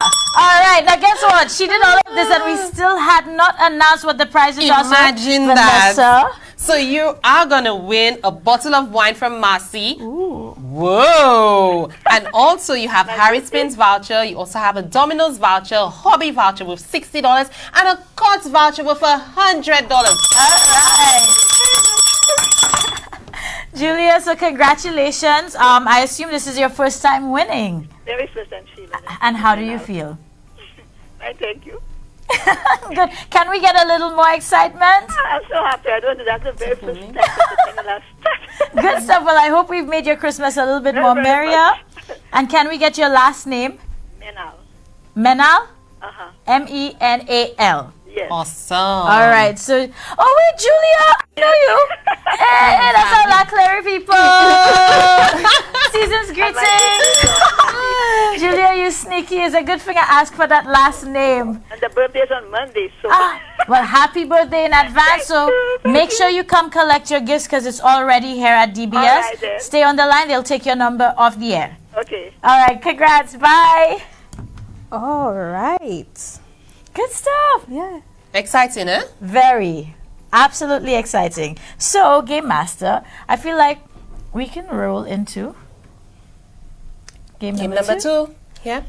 All right, now guess what? She did all of this and we still had not announced what the prizes are. So, Imagine that. Vanessa, So you are gonna win a bottle of wine from Marcy. Whoa! And also you have Harry Spins voucher. You also have a Domino's voucher, a Hobby voucher with $60, and a Courts voucher with $100. all right. Julia, so congratulations. I assume this is your first time winning. Very first time, Sheila. And how do you feel? I thank you. Good. Can we get a little more excitement? I'm so happy. I don't know. That's the very first time in the last. Good stuff. Well, I hope we've made your Christmas a little bit more Very merrier. much. And can we get your last name? Menal. Menal? Uh-huh. Menal. Yes. Awesome. All right. So, oh wait, Julia, I know you. Hey, that's all La Clary people. Season's greetings. Julia, you sneaky. It's a good thing I asked for that last name. And the birthday's on Monday, so. Well, happy birthday in advance. So make sure you come collect your gifts because it's already here at DBS. All right, then. Stay on the line. They'll take your number off the air. Okay. All right. Congrats. Bye. All right. Good stuff. Yeah. Exciting, eh? Very. Absolutely exciting. So, Game Master, I feel like we can roll into game Number two. Yeah.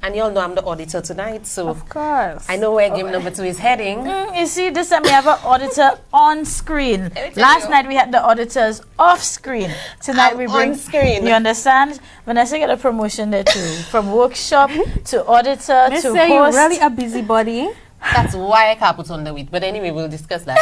And you all know I'm the auditor tonight, so Of course. I know where game number 2 is heading. You see, this time we have an auditor on screen. Last night we had the auditors off screen. Tonight I'm we bring on screen. You understand? Vanessa get a promotion there too, from workshop to auditor They to say you're host. really a busybody. That's why I can't put on the wheat. But anyway, we'll discuss that.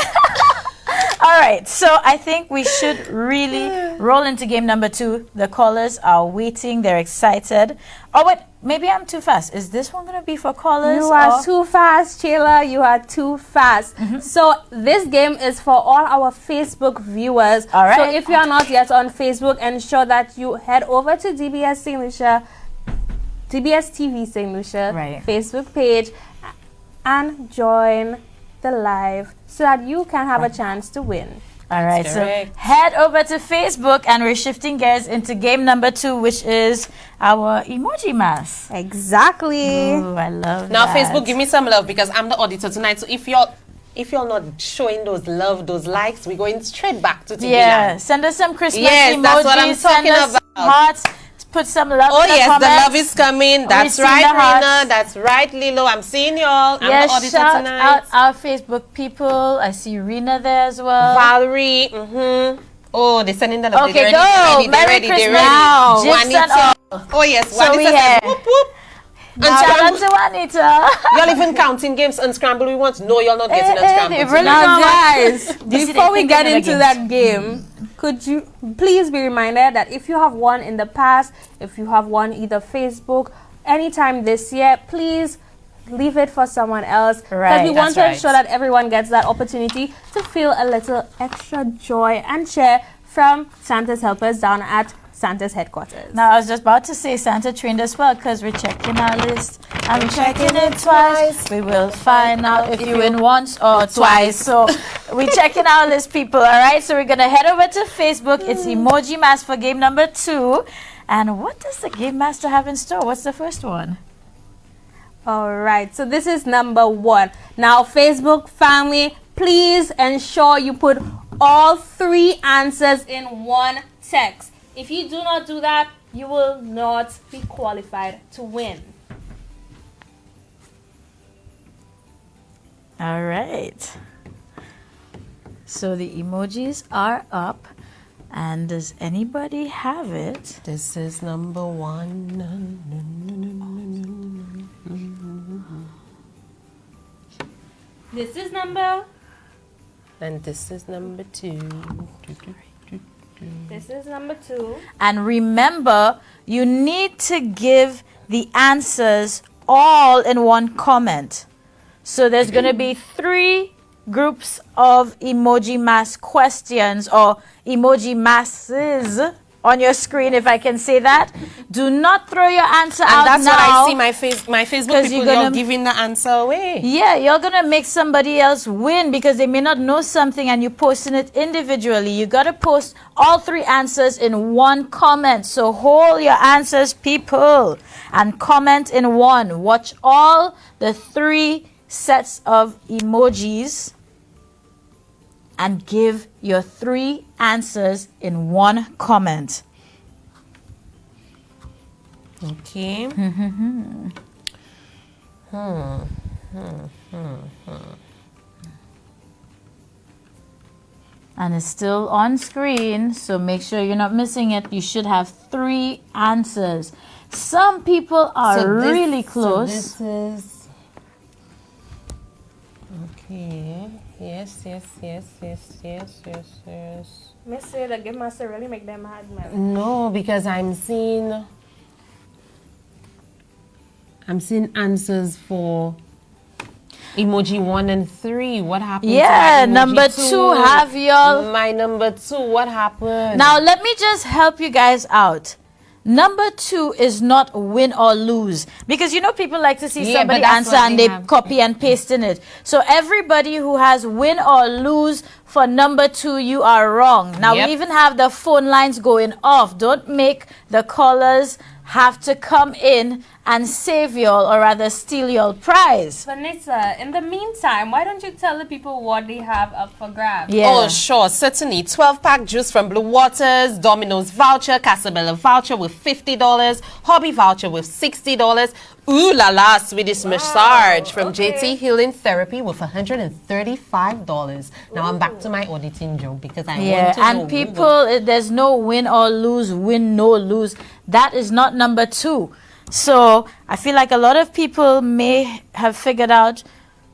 All right, so I think we should really roll into game number 2. The callers are waiting; they're excited. Oh wait, maybe I'm too fast. Is this one gonna be for callers? You are or- too fast, Sheila. You are too fast. So this game is for all our Facebook viewers. All right. So if you are not yet on Facebook, ensure that you head over to DBS St. Lucia, DBS TV St. Lucia Right. Facebook page, and join the live so that you can have a chance to win. All right, so correct. head over to Facebook and we're shifting gears into game number 2, which is our emoji mass. Exactly. Ooh, I love Now, that. Facebook, give me some love because I'm the auditor tonight. So if you're not showing those love, those likes, we're going straight back to TV Yeah, land. send us some Christmas Yes, emojis. that's what I'm send talking us some about. hearts. Put some love Oh in the yes, comments. the love is coming. That's seen right, the hearts. Rena. That's right, Lilo. I'm seeing y'all. I'm Yes, the auditor shout tonight. out our Facebook people. I see Rena there as well. Valerie. Oh, they're sending the love. Okay, They're go. ready. They're Merry ready. They're Christmas. ready. Gifs and Juanita. all. Oh yes, So we Juanita here. says whoop whoop. Shout out Unscramble. to Juanita. Y'all even counting games. Unscramble. We want. No, y'all not getting unscrambled. it really tonight. Now, Now, guys, This is before the we thing get of the into games. that game, could you please be reminded that if you have won in the past, if you have won either Facebook, anytime this year, please leave it for someone else. Because Right, we want that's to right. ensure that everyone gets that opportunity to feel a little extra joy and cheer from Santa's helpers down at Santa's headquarters. Now, I was just about to say Santa trained us well because we're checking our list and we're checking it twice. We will find out if you win once or twice. So we're checking our list, people. All right. So we're gonna head over to Facebook. It's Emoji Mask for game number 2. And what does the Game Master have in store? What's the first one? All right. So this is number 1. Now, Facebook family, please ensure you put all 3 answers in one text. If you do not do that, you will not be qualified to win. All right. So the emojis are up. And does anybody have it? This is number 1. This is number. And this is number 2. This is number 2. And remember, you need to give the answers all in one comment. So there's going to be 3 groups of emoji mask questions or emoji masses on your screen, if I can say that. Do not throw your answer out now. And that's what I see my Facebook people, you're giving the answer away. Yeah, you're going to make somebody else win because they may not know something and you're posting it individually. You got to post all 3 answers in one comment. So hold your answers, people, and comment in one. Watch all the 3 sets of emojis and give your 3 answers in one comment. Okay. And it's still on screen, so make sure you're not missing it. You should have 3 answers. Some people are really close. So this is... Okay. Yes. Miss say the Game Master really make them mad, man. No, because I'm seeing answers for emoji 1 and 3. What happened? Yeah, number 2 have y'all. My number 2, what happened? Now let me just help you guys out. Number 2 is not win or lose, because you know people like to see somebody answer and they copy and paste in it. So everybody who has win or lose for number 2, you are wrong. Now we even have the phone lines going off. Don't make the callers have to come in and save y'all, or rather steal your prize. Vanessa, in the meantime, why don't you tell the people what they have up for grabs? Yeah. Oh, sure, certainly. 12-pack juice from Blue Waters, Domino's voucher, Casabella voucher with $50, Hobby voucher with $60, Ooh La La Swedish massage from JT Healing Therapy with $135. Now I'm back to my auditing joke because I want to know. And people, there's no win or lose, win, no lose. That is not number 2. So I feel like a lot of people may have figured out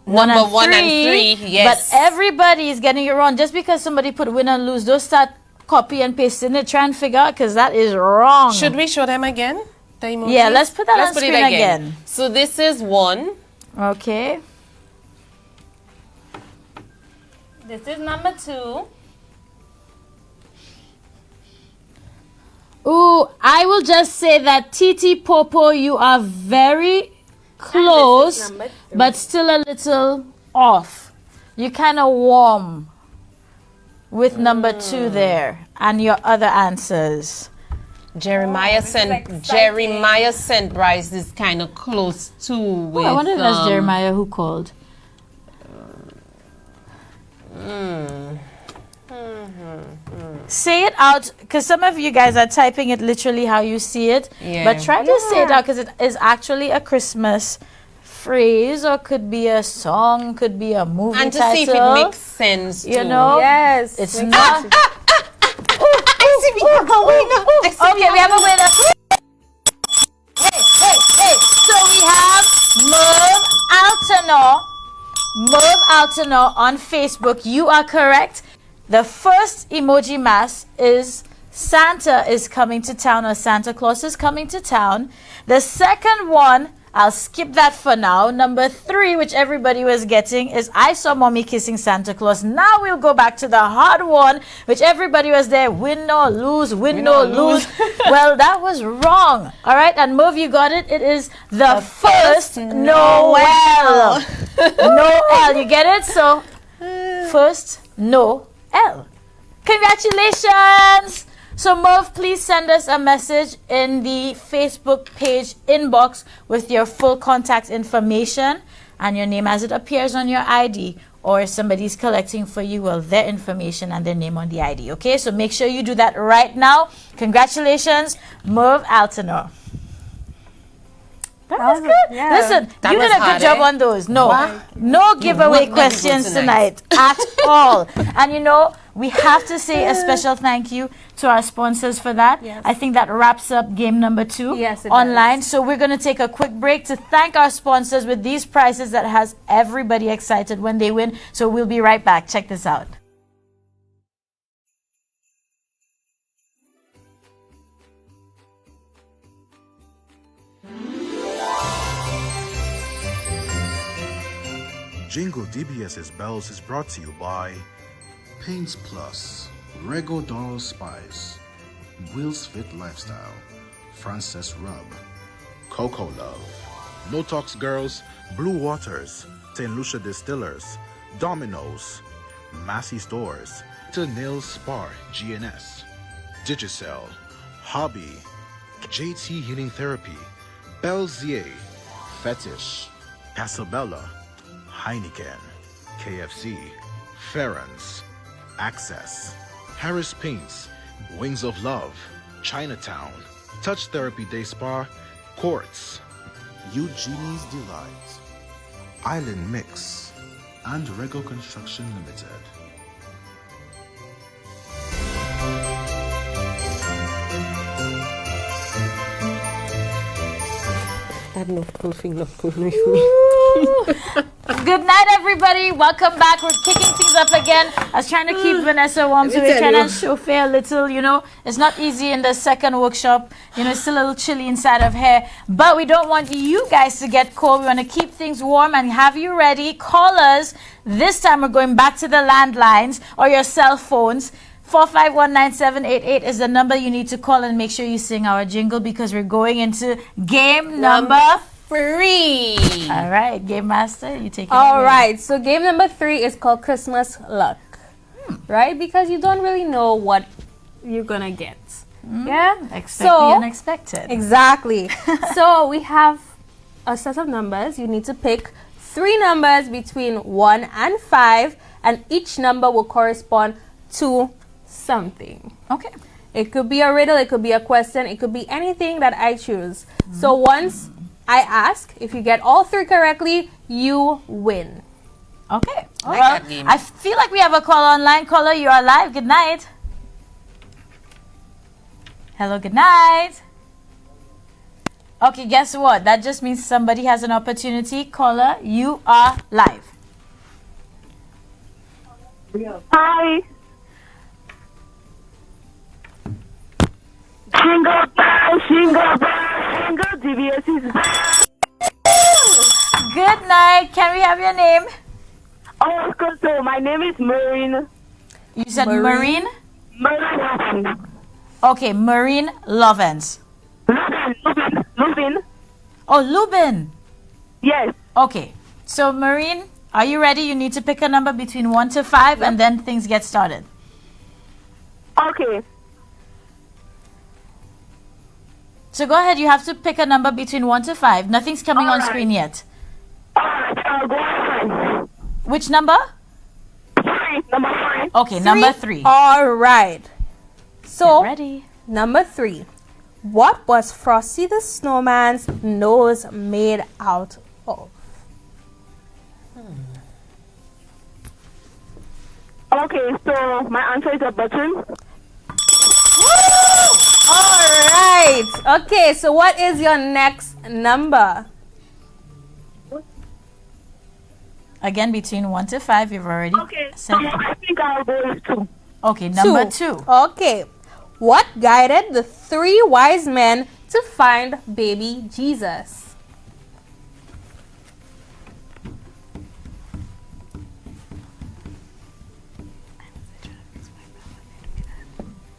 number 1 and 3, yes. But everybody is getting it wrong. Just because somebody put win and lose, don't start copy and pasting it. Try and figure out, because that is wrong. Should we show them again? The emojis? Yeah, let's put that on screen again. So this is 1. Okay. This is number 2. Ooh, I will just say that Titi Popo, you are very close, but still a little off. You kind of warm with number 2 there and your other answers. Jeremiah sent Bryce is kind of close too. With, I wonder if that's Jeremiah who called. Say it out, because some of you guys are typing it literally how you see it. Yeah. But try to say it out, because it is actually a Christmas phrase, or could be a song, could be a movie and to title. see if it makes sense. You know? Yes. It's not. Okay, we have a winner. Hey. So we have Merv Altano on Facebook. You are correct. The first emoji mask is Santa is coming to town, or Santa Claus is coming to town. The second one, I'll skip that for now. Number 3, which everybody was getting, is I saw mommy kissing Santa Claus. Now we'll go back to the hard one, which everybody was there. Win or lose, win or lose. Well, that was wrong. All right, and Move, you got it. It is the first Noel. Noel, you get it? So, first Noel. Congratulations! So Merv, please send us a message in the Facebook page inbox with your full contact information and your name as it appears on your ID, or if somebody's collecting for you, well, their information and their name on the ID. Okay, so make sure you do that right now. Congratulations, Merv Altanor. That was good. Yeah. Listen, you did a good job on those. No giveaway questions tonight at all. And you know, we have to say a special thank you to our sponsors for that. Yes. I think that wraps up game number 2 online. Does. So we're going to take a quick break to thank our sponsors with these prizes that has everybody excited when they win. So we'll be right back. Check this out. Jingle DBS's Bells is brought to you by Paints Plus, Rego Doll Spice, Will's Fit Lifestyle, Frances Rub, Coco Love, No Talks Girls, Blue Waters, St. Lucia Distillers, Domino's, Massey Stores, to Nails Spar GNS, Digicel, Hobby, JT Healing Therapy, Belzier, Fetish, Casabella, Heineken, KFC, Ferrans, Access, Harris Paints, Wings of Love, Chinatown, Touch Therapy Day Spa, Quartz, Eugenie's Delight, Island Mix, and Rego Construction Limited. Good night, everybody. Welcome back. We're kicking things up again. I was trying to keep Vanessa warm, so we're trying to chauffeur a little, you know. It's not easy in the second workshop. You know, it's still a little chilly inside of here. But we don't want you guys to get cold. We want to keep things warm and have you ready. Call us. This time we're going back to the landlines or your cell phones. 4519788 is the number you need to call, and make sure you sing our jingle because we're going into game number 3. All right, Game Master, you take it away. All right, so game number 3 is called Christmas Luck, right? Because you don't really know what you're going to get. Yeah? Expect the unexpected. Exactly. So we have a set of numbers. You need to pick 3 numbers between 1 and 5, and each number will correspond to something. Okay. It could be a riddle, it could be a question, it could be anything that I choose. So once I ask, if you get all 3 correctly, you win. Okay. Well, I feel like we have a call online. Caller, you are live. Good night. Hello, good night. Okay, guess what? That just means somebody has an opportunity. Caller, you are live. Hi. Jingle bells, jingle bells, jingle DBS is back. Good night. Can we have your name? Oh, of course. So my name is Marine. You said Marine? Marine. Okay, Marine Lovens. Lubin. Oh, Lubin. Yes. Okay. So, Marine, are you ready? You need to pick a number between 1 to 5, and then things get started. Okay. So go ahead. You have to pick a number between 1 to 5. Nothing's coming on screen yet. Alright, I'll go on. Which number? 3. Number 3. Okay, number 3. All right. So, get ready. Number 3. What was Frosty the Snowman's nose made out of? Okay, so my answer is a button. All right. Okay, so what is your next number? Again, between 1 to 5, you've already said. I think I'll go with 2. Okay, number 2. Okay. What guided the 3 wise men to find baby Jesus?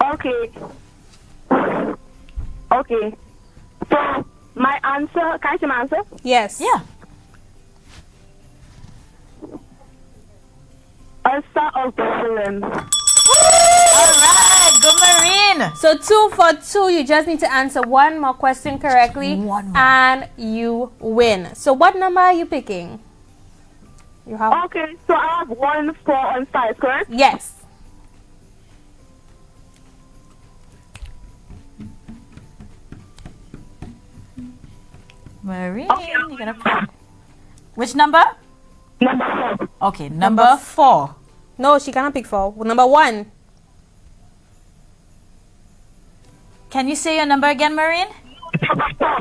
Okay. Okay. So, my answer, can I say my answer? Yes. Yeah. Ulster of Bethlehem. All right, go Marine. So 2 for 2. You just need to answer one more question correctly, One more. and you win. So what number are you picking? You have Okay, so I have 1, 4, and 5, correct? yes. Marine, you're gonna pick. Which number? Number 4. Okay, number 4. No, she cannot pick 4. Number 1. Can you say your number again, Marine?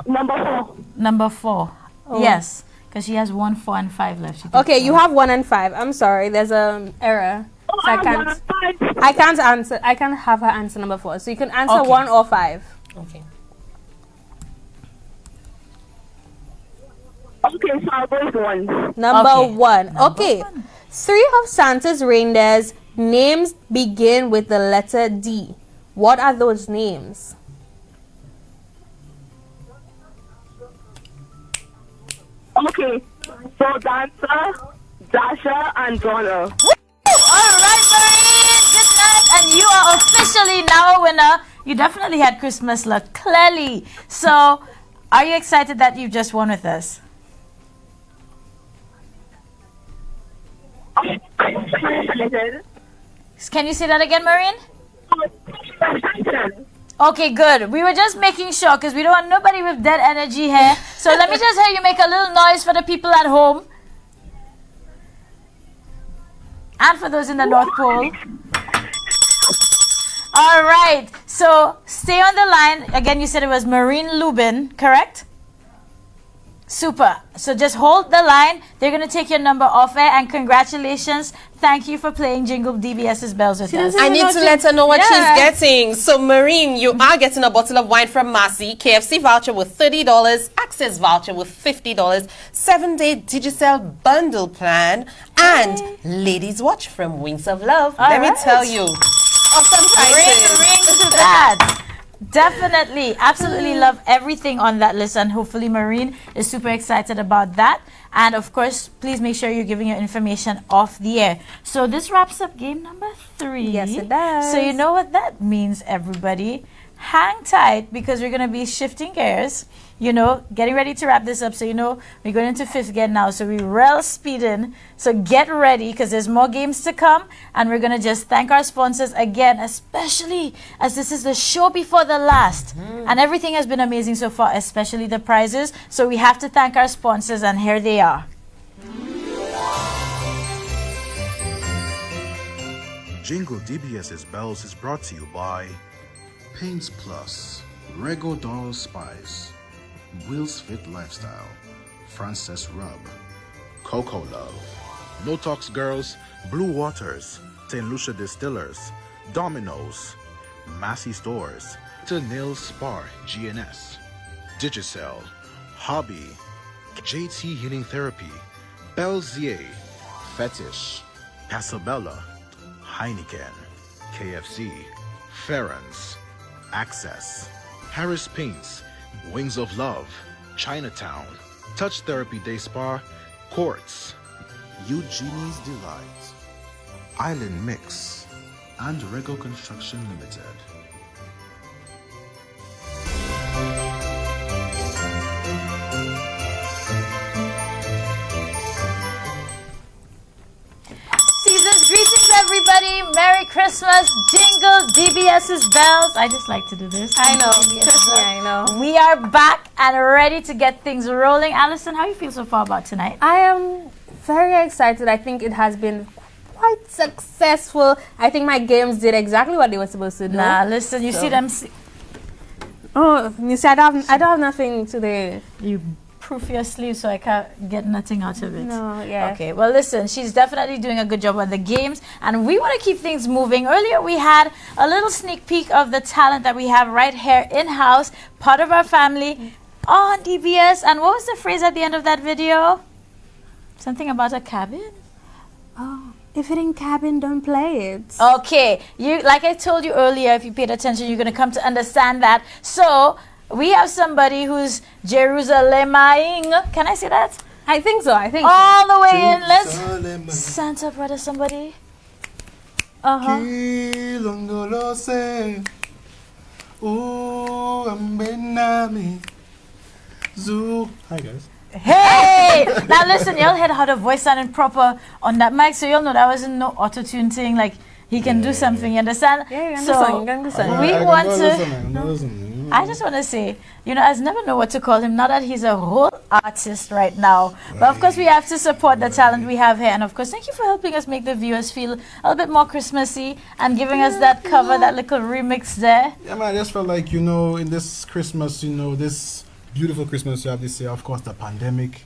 Number 4. Number 4. Yes, because she has 1, 4, and 5 left. She took Okay, 4. you have 1 and 5. I'm sorry, there's an error. So I I have 1 can't. and 5. I can't answer. I can't have her answer number 4. So you can answer Okay. 1 or 5. Okay. Okay, so I'll go with 1. Number Okay. 1. Number Okay. 1. 3 of Santa's reindeers' names begin with the letter D. What are those names? Okay, so Dancer, Dasher, and Donna. All right, Marine, good night. And you are officially now a winner. You definitely had Christmas luck, clearly. So, are you excited that you just won with us? Can you say that again, Marine? Okay, good. We were just making sure because we don't want nobody with dead energy here. So let me just hear you make a little noise for the people at home. And for those in the North Pole. All right. So stay on the line. Again, you said it was Marine Lubin, correct? Super. So just hold the line. They're going to take your number off air. And congratulations. Thank you for playing Jingle DBS's Bells with us. I need to let her know what she's getting. So, Marine, you are getting a bottle of wine from Massey, KFC voucher with $30, Access voucher with $50, 7-day Digicel bundle plan, and Ladies Watch from Wings of Love. All Let me right. tell you. Awesome prices. Ring to that. Definitely. Absolutely love everything on that list. And hopefully Marine is super excited about that. And of course, please make sure you're giving your information off the air. So this wraps up game number 3. Yes, it does. So you know what that means, everybody. Hang tight because we're going to be shifting gears. You know, getting ready to wrap this up. So, you know, we're going into 5th gear now. So we're real speeding. So get ready because there's more games to come. And we're going to just thank our sponsors again, especially as this is the show before the last. And everything has been amazing so far, especially the prizes. So we have to thank our sponsors, and here they are. Jingle DBS's Bells is brought to you by Paints Plus, Rego Doll Spice, Will's Fit Lifestyle, Frances Rub, Coco Love, No Talks Girls, Blue Waters, St. Lucia Distillers, Domino's, Massey Stores, Nail Spar GNS, Digicel, Hobby, JT Healing Therapy, Belzier, Fetish, Casabella, Heineken, KFC, Ferrans, Access, Harris Paints, Wings of Love, Chinatown, Touch Therapy Day Spa, Quartz, Eugenie's Delight, Island Mix, and Rego Construction Limited. Season's greetings, everybody. Merry Christmas. Jingle DBS's Bells. I just like to do this. I know. DBS's Trust me, bells. I know. We are back and ready to get things rolling. Alison, how you feel so far about tonight? I am very excited. I think it has been quite successful. I think my games did exactly what they were supposed to do. Nah, listen, you see them. Oh, you see, I don't have nothing today. You proof your sleeve so I can't get nothing out of it. No, yeah. Okay, well, listen, she's definitely doing a good job on the games, and we want to keep things moving. Earlier, we had a little sneak peek of the talent that we have right here in-house, part of our family on DBS. And what was the phrase at the end of that video? Something about a cabin? Oh, If it ain't cabin, don't play it. Okay, you like I told you earlier, if you paid attention, you're gonna come to understand that. So we have somebody who's Jerusaleming. Can I say that? I think so. All the way in. Let's Santa brother somebody. Hi guys. Hey! Now listen, y'all heard how the voice sounded proper on that mic, so y'all know that wasn't no auto-tune thing. Like he can do something, you understand? Yeah, you so understand. we want to. I just want to say, I never know what to call him now that he's a whole artist right now. But of course, we have to support the talent we have here. And of course, thank you for helping us make the viewers feel a little bit more Christmassy and giving us that cover, that little remix there. Yeah, man, I just felt like, in this Christmas, this beautiful Christmas you have this year, of course, the pandemic,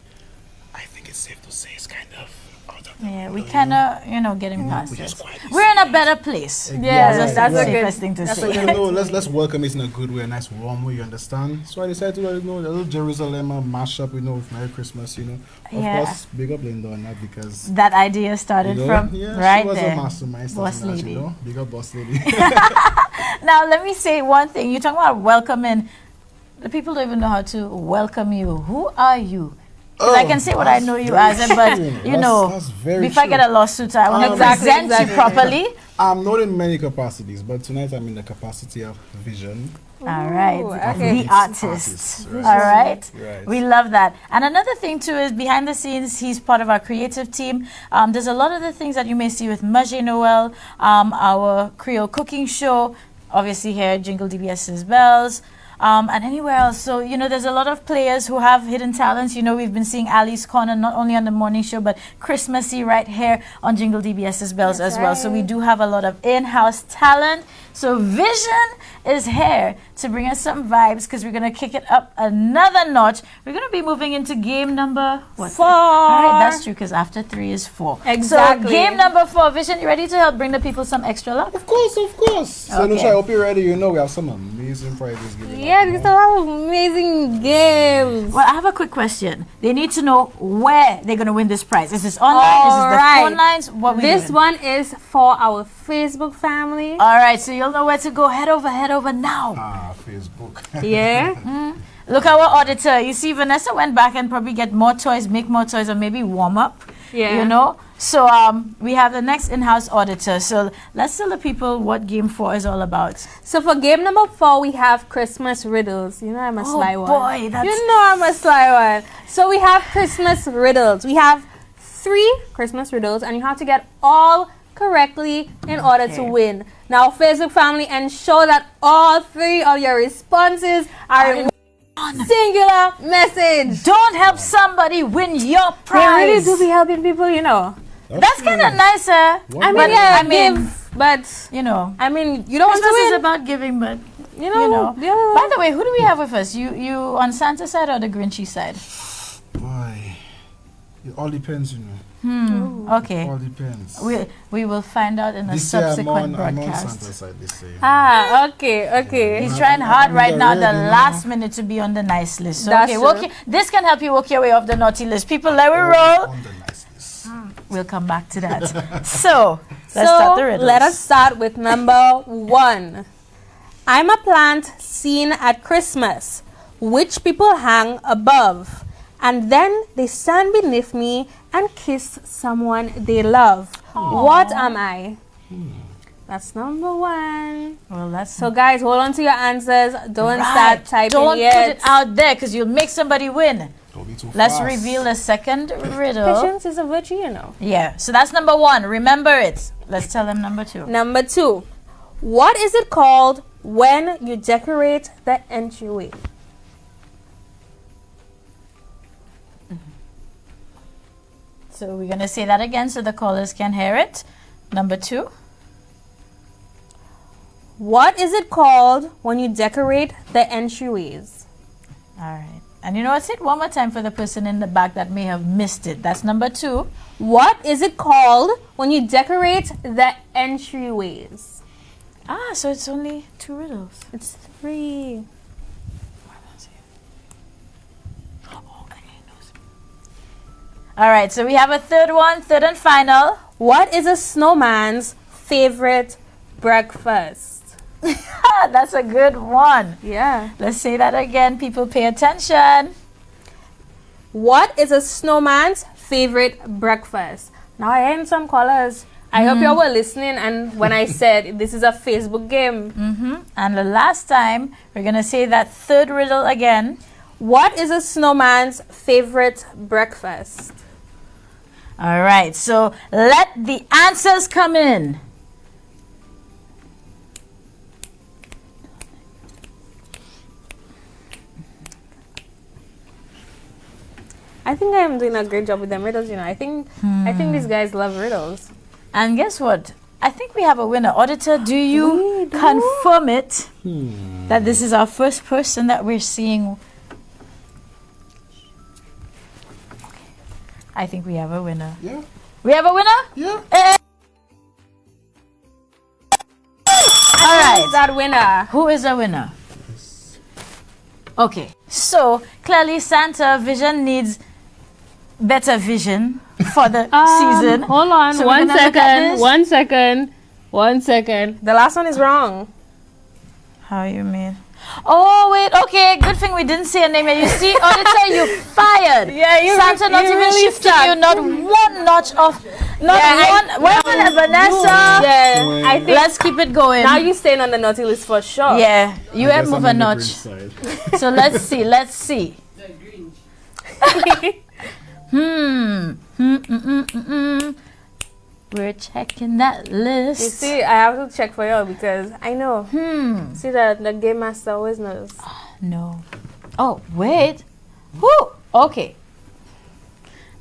I think it's safe to say it's kind of out of the Yeah, we world, kind of getting past which is it. quite We're in a better place. Yeah, that's the a good safest thing to say. Let's welcome it in a good way, a nice warm way, you understand? So I decided to a little Jerusalem mashup, with Merry Christmas, Of course, big up Linda on that because that idea started from right she was there. a mastermind. Boss lady. Big up boss lady. Now let me say one thing. You're talking about welcoming. The people don't even know how to welcome you. Who are you? I can say what I know you as, but that's very before I get a lawsuit, I want to present you properly. I'm not in many capacities, but tonight I'm in the capacity of vision. All right, okay. the artist. Right. All right. Right. We love that. And another thing too is behind the scenes, he's part of our creative team. There's a lot of the things that you may see with Magie Noel, our Creole cooking show, obviously here at Jingle DBS's Bells. And anywhere else. So, there's a lot of players who have hidden talents. We've been seeing Ali's Corner not only on the morning show, but Christmassy right here on Jingle DBS's Bells as well. So we do have a lot of in-house talent. So Vision is here to bring us some vibes because we're going to kick it up another notch. We're going to be moving into game number 4. All right, that's true because after 3 is 4. Exactly. So game number 4. Vision, you ready to help bring the people some extra love? Of course. So, Okay. Nusha, I hope you're ready. We have some amazing prizes given out. Yeah, these are amazing games. Well, I have a quick question. They need to know where they're going to win this prize. Is this online? Is this the Alright. phone lines? What we This doing? one is for our Facebook family. All right, so you'll know where to go. Head over now. Facebook. Yeah. Look, our auditor. You see, Vanessa went back and probably get more toys, make more toys, or maybe warm up. Yeah. So we have the next in-house auditor. So let's tell the people what game 4 is all about. So for game number 4, we have Christmas riddles. I'm a sly one. Boy, that's I'm a sly one. So we have Christmas riddles. We have 3 Christmas riddles, and you have to get all correctly in order to win. Now, Facebook family, ensure that all 3 of your responses are in one singular message. Don't help somebody win your They prize. really do be helping people, That's kind of nice, I mean, but you don't you don't want Christmas to is win. about giving, but You know. By the way, who do we have with us? You on Santa's side or the Grinchy side? Boy, it all depends, Okay. All depends. We will find out in a This year subsequent I'm on broadcast. Santa's side this year. Okay. He's trying hard I'm right now, the ready now. last minute to be on the nice list. So, That's okay, true. this can help you work your way off the naughty list. People, let me roll. On the nice list. We'll come back to that. So, let's start the riddles. Let us start with number 1. I'm a plant seen at Christmas, which people hang above, and then they stand beneath me and kiss someone they love. What am I? That's number 1. Well, that's So guys, hold on to your answers. Don't start typing Don't yet. put it out there because you'll make somebody win. Don't be too Let's fast. reveal the second riddle. Patience is a virtue, Yeah, so that's number 1. Remember it. Let's tell them number 2. Number 2. What is it called when you decorate the entryway? So we're going to say that again so the callers can hear it. Number 2. What is it called when you decorate the entryways? All right. And you know what? Say it one more time for the person in the back that may have missed it. That's number 2. What is it called when you decorate the entryways? So it's only 2 riddles. It's 3. All right, so we have a third one, third and final. What is a snowman's favorite breakfast? That's a good one. Yeah. Let's say that again. People pay attention. What is a snowman's favorite breakfast? Now I heard some callers. I hope you all were listening, and when I said this is a Facebook game. And the last time, we're going to say that third riddle again. What is a snowman's favorite breakfast? All right, so let the answers come in. I think I am doing a great job with them riddles, you know. I think these guys love riddles. And guess what? I think we have a winner. Auditor, do you confirm it that this is our first person that we're seeing? I think we have a winner. Yeah. We have a winner? Yeah. All right. That winner. Who is a winner? Okay. So, clearly Santa Vision needs better vision for the season. Hold on, So we're one gonna look at second. 1 second. The last one is wrong. How you mean? Oh, wait, okay. Good thing we didn't say a name yet. You see, auditor, you fired. Yeah, you Santa not even really shifting suck. you, not one notch off. Not one. Where was Vanessa? Yeah, I think Let's keep it going. now you're staying on the naughty list for sure. Yeah, you have Guess move I'm a on the green notch. side. So let's see. We're checking that list. You see, I have to check for you because I know. See that the game master always knows. No. Oh, wait. Whoo! Okay.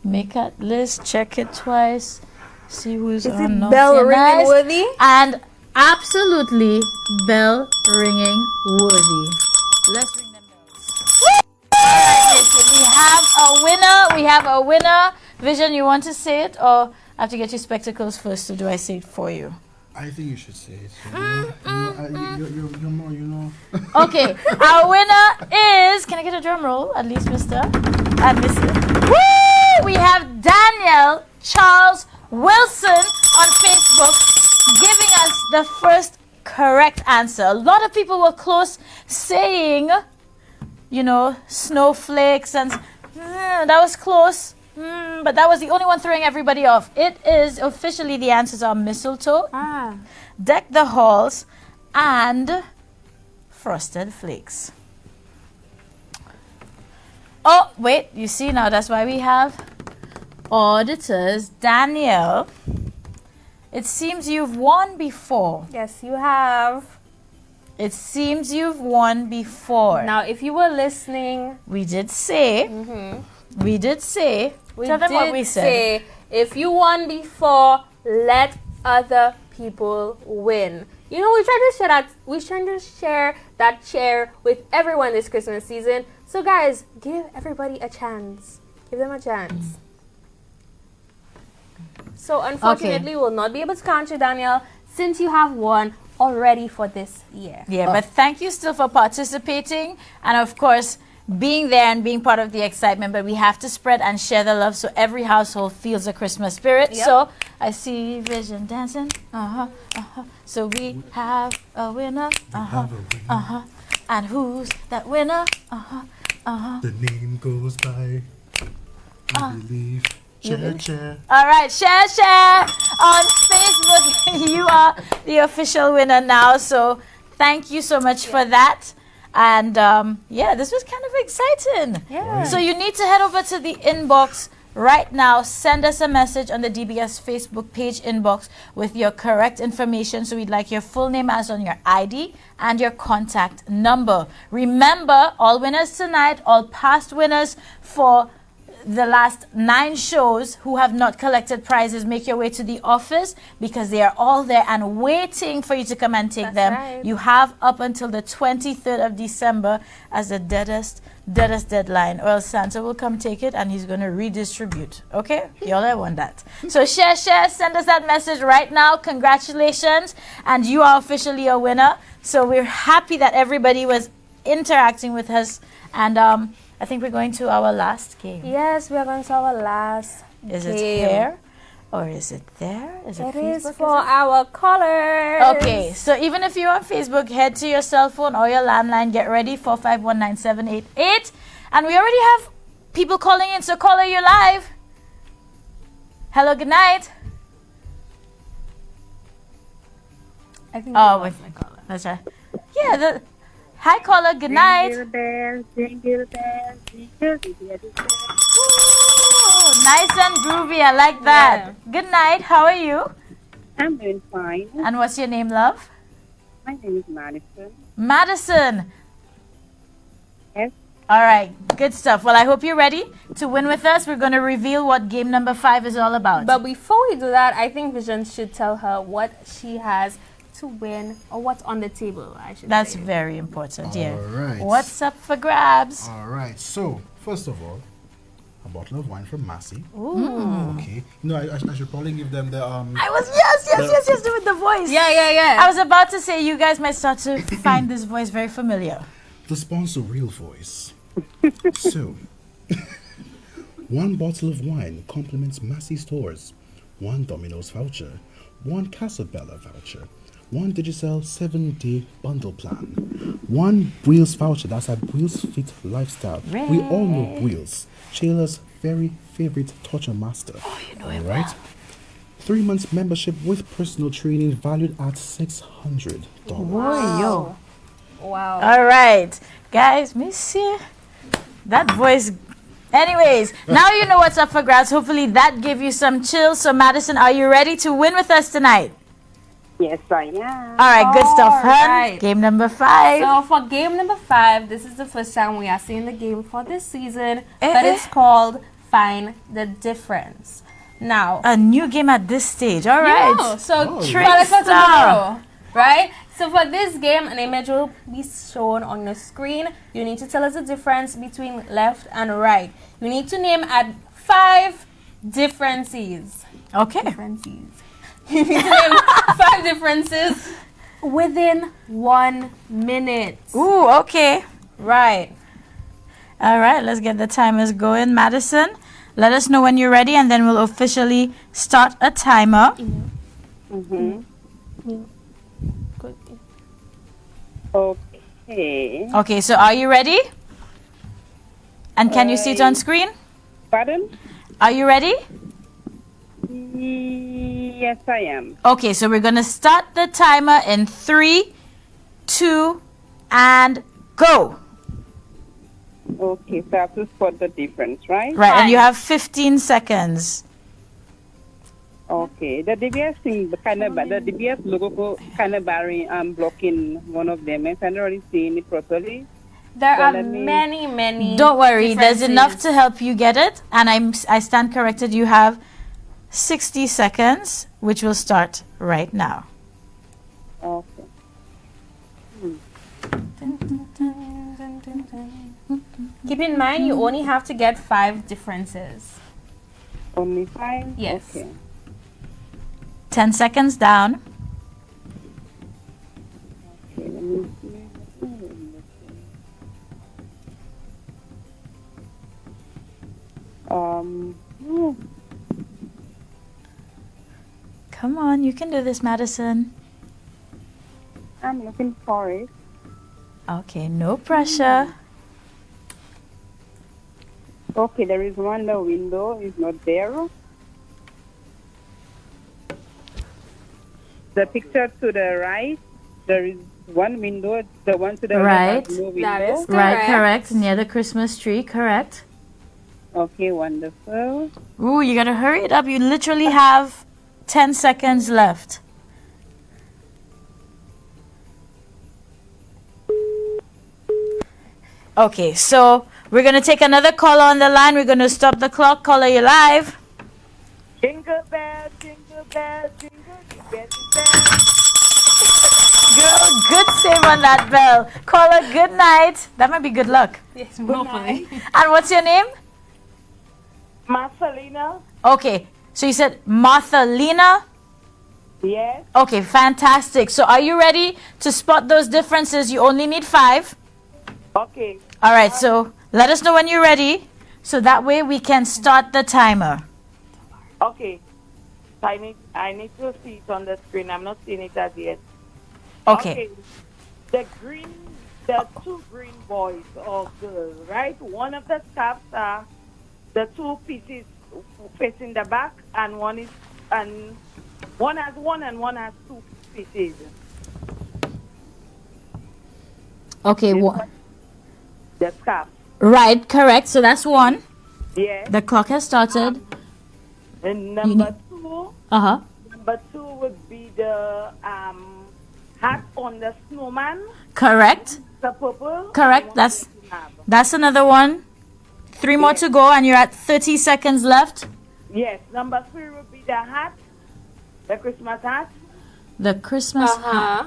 Make that list, check it twice, see who's Is on it naughty bell and ringing nice. worthy? And absolutely bell ringing worthy. Let's ring them bells. Alright, listen, we have a winner. Vision, you want to say it, or I have to get your spectacles first, so do I say it for you? I think you should say it. You're more, you know. Okay, our winner is, can I get a drum roll, at least, Mr. and Mr. Woo! We have Daniel Charles Wilson on Facebook giving us the first correct answer. A lot of people were close saying, you know, snowflakes, and that was close. But that was the only one throwing everybody off. It is officially, the answers are mistletoe, deck the halls, and frosted flakes. Oh, wait, you see now, that's why we have auditors. Daniel, it seems you've won before. Yes, you have. It seems you've won before. Now, if you were listening, We did say, we tell them what we said. say, if you won before, let other people win. You know, we try to share that chair with everyone this Christmas season. So guys, give everybody a chance. Give them a chance. So unfortunately, we'll not be able to count you, Daniel, since you have won already for this year. Yeah, but thank you still for participating, and of course being there and being part of the excitement. But we have to spread and share the love so every household feels the Christmas spirit. Yep. So I see Vision dancing. So we have a winner. And who's that winner? The name goes by, I believe, Chair. All right, share on Facebook. You are the official winner now. So thank you so much for that. And yeah, this was kind of exciting. Yeah. So you need to head over to the inbox right now. Send us a message on the DBS Facebook page inbox with your correct information. So we'd like your full name as on your ID and your contact number. Remember, all winners tonight, all past winners for the last 9 shows who have not collected prizes, make your way to the office because they are all there and waiting for you to come and take them. right. You have up until the 23rd of December as the deadest deadline, or else Santa will come take it and he's going to redistribute. Okay? Y'all I want that. So share, send us that message right now. Congratulations. And you are officially a winner. So we're happy that everybody was interacting with us. And I think we're going to our last game. Yes, we are going to our last Is it game. hair or is it there? Is it It is Facebook? for our callers. Okay, so even if you're on Facebook, head to your cell phone or your landline. Get ready, 4519788. And we already have people calling in, so caller, you're live. Hello, good night. I think Oh, wait. That's right. Yeah, hi, caller, good night. Jingle bells, jingle bells, jingle bells. Ooh, nice and groovy, I like that. Good night, how are you? I'm doing fine. And what's your name, love? My name is Madison. Madison. Yes. All right, good stuff. Well, I hope you're ready to win with us. We're going to reveal what game number 5 is all about. But before we do that, I think Vision should tell her what she has to win or what's on the table, I should That's say. very important, yeah. All right. What's up for grabs? All right. So, first of all, a bottle of wine from Massey. Ooh. Okay. No, I should probably give them the I was, yes, do with the voice. Yeah. I was about to say, you guys might start to find this voice very familiar. the sponsor, Real Voice. So, one bottle of wine compliments Massey stores, one Domino's voucher, one Casabella voucher, one Digicel 7-day bundle plan, one Wheels voucher. That's a Wheels Fit lifestyle. We all know Wheels, Shayla's very favorite torture master. Oh, you know All him right. 3 months membership with personal training valued at $600. Wow. Wow. All right, guys, monsieur, that voice. Anyways, now you know what's up for grabs. Hopefully that gave you some chills. So, Madison, are you ready to win with us tonight? Yes, I am. All right, good stuff, hun. right. Game number 5. So for game number 5, this is the first time we are seeing the game for this season, but it's called Find the Difference. Now, A new game at this stage. All right. so Trickster. for tomorrow, right? So for this game, an image will be shown on your screen. You need to tell us the difference between left and right. You need to name 5 differences. Okay. Differences. You need to name 5 differences within 1 minute. Ooh, okay. Right. All right, let's get the timers going. Madison, let us know when you're ready, and then we'll officially start a timer. Okay. Okay, so are you ready? And can you see it on screen? Pardon? Are you ready? Yes, I am. Okay, so we're going to start the timer in 3, 2, and go. Okay, so I have to spot the difference, right? Right, and you have 15 seconds. Okay, the DBS thing, the DBS logo kind of blocking one of them. I can't really see it properly. There So are let me- many. Don't worry, there's enough differences. to help you get it. And I stand corrected, you have 60 seconds, which will start right now. Okay. Keep in mind, you only have to get 5 differences. Only 5? Yes. Okay. 10 seconds down. Okay, let me see. Oh, Come on, you can do this, Madison. I'm looking for it. Okay, no pressure. Okay, there is one, the window is not there. The picture to the right, there is one window, the one to the Right. left has no window. That is Right, correct. Near the Christmas tree, correct. Okay, wonderful. Ooh, you gotta hurry it up. You literally have 10 seconds left. Okay, so we're gonna take another caller on the line. We're gonna stop the clock. Caller, you live. Jingle bells, jingle bells, jingle bells. Girl, good save on that bell. Caller, good night. That might be good luck. Yes, hopefully. And what's your name? Marcelina? Okay, so you said Martha Lena. Yes. Okay, fantastic. So are you ready to spot those differences? You only need 5. Okay. All right, so let us know when you're ready, so that way we can start the timer. Okay. I need to see it on the screen. I'm not seeing it as yet. Okay. The two green boys or girls, right? One of the scarves are the two pieces facing the back, and one has one and one has two pieces. Okay. The scarf. Right. Correct. So that's one. Yes. The clock has started. And number two. Number two would be the hat on the snowman. Correct. The purple. Correct. That's another one. 3 more to go, and you're at 30 seconds left. Yes. Number three would be the hat, the Christmas hat. The Christmas hat.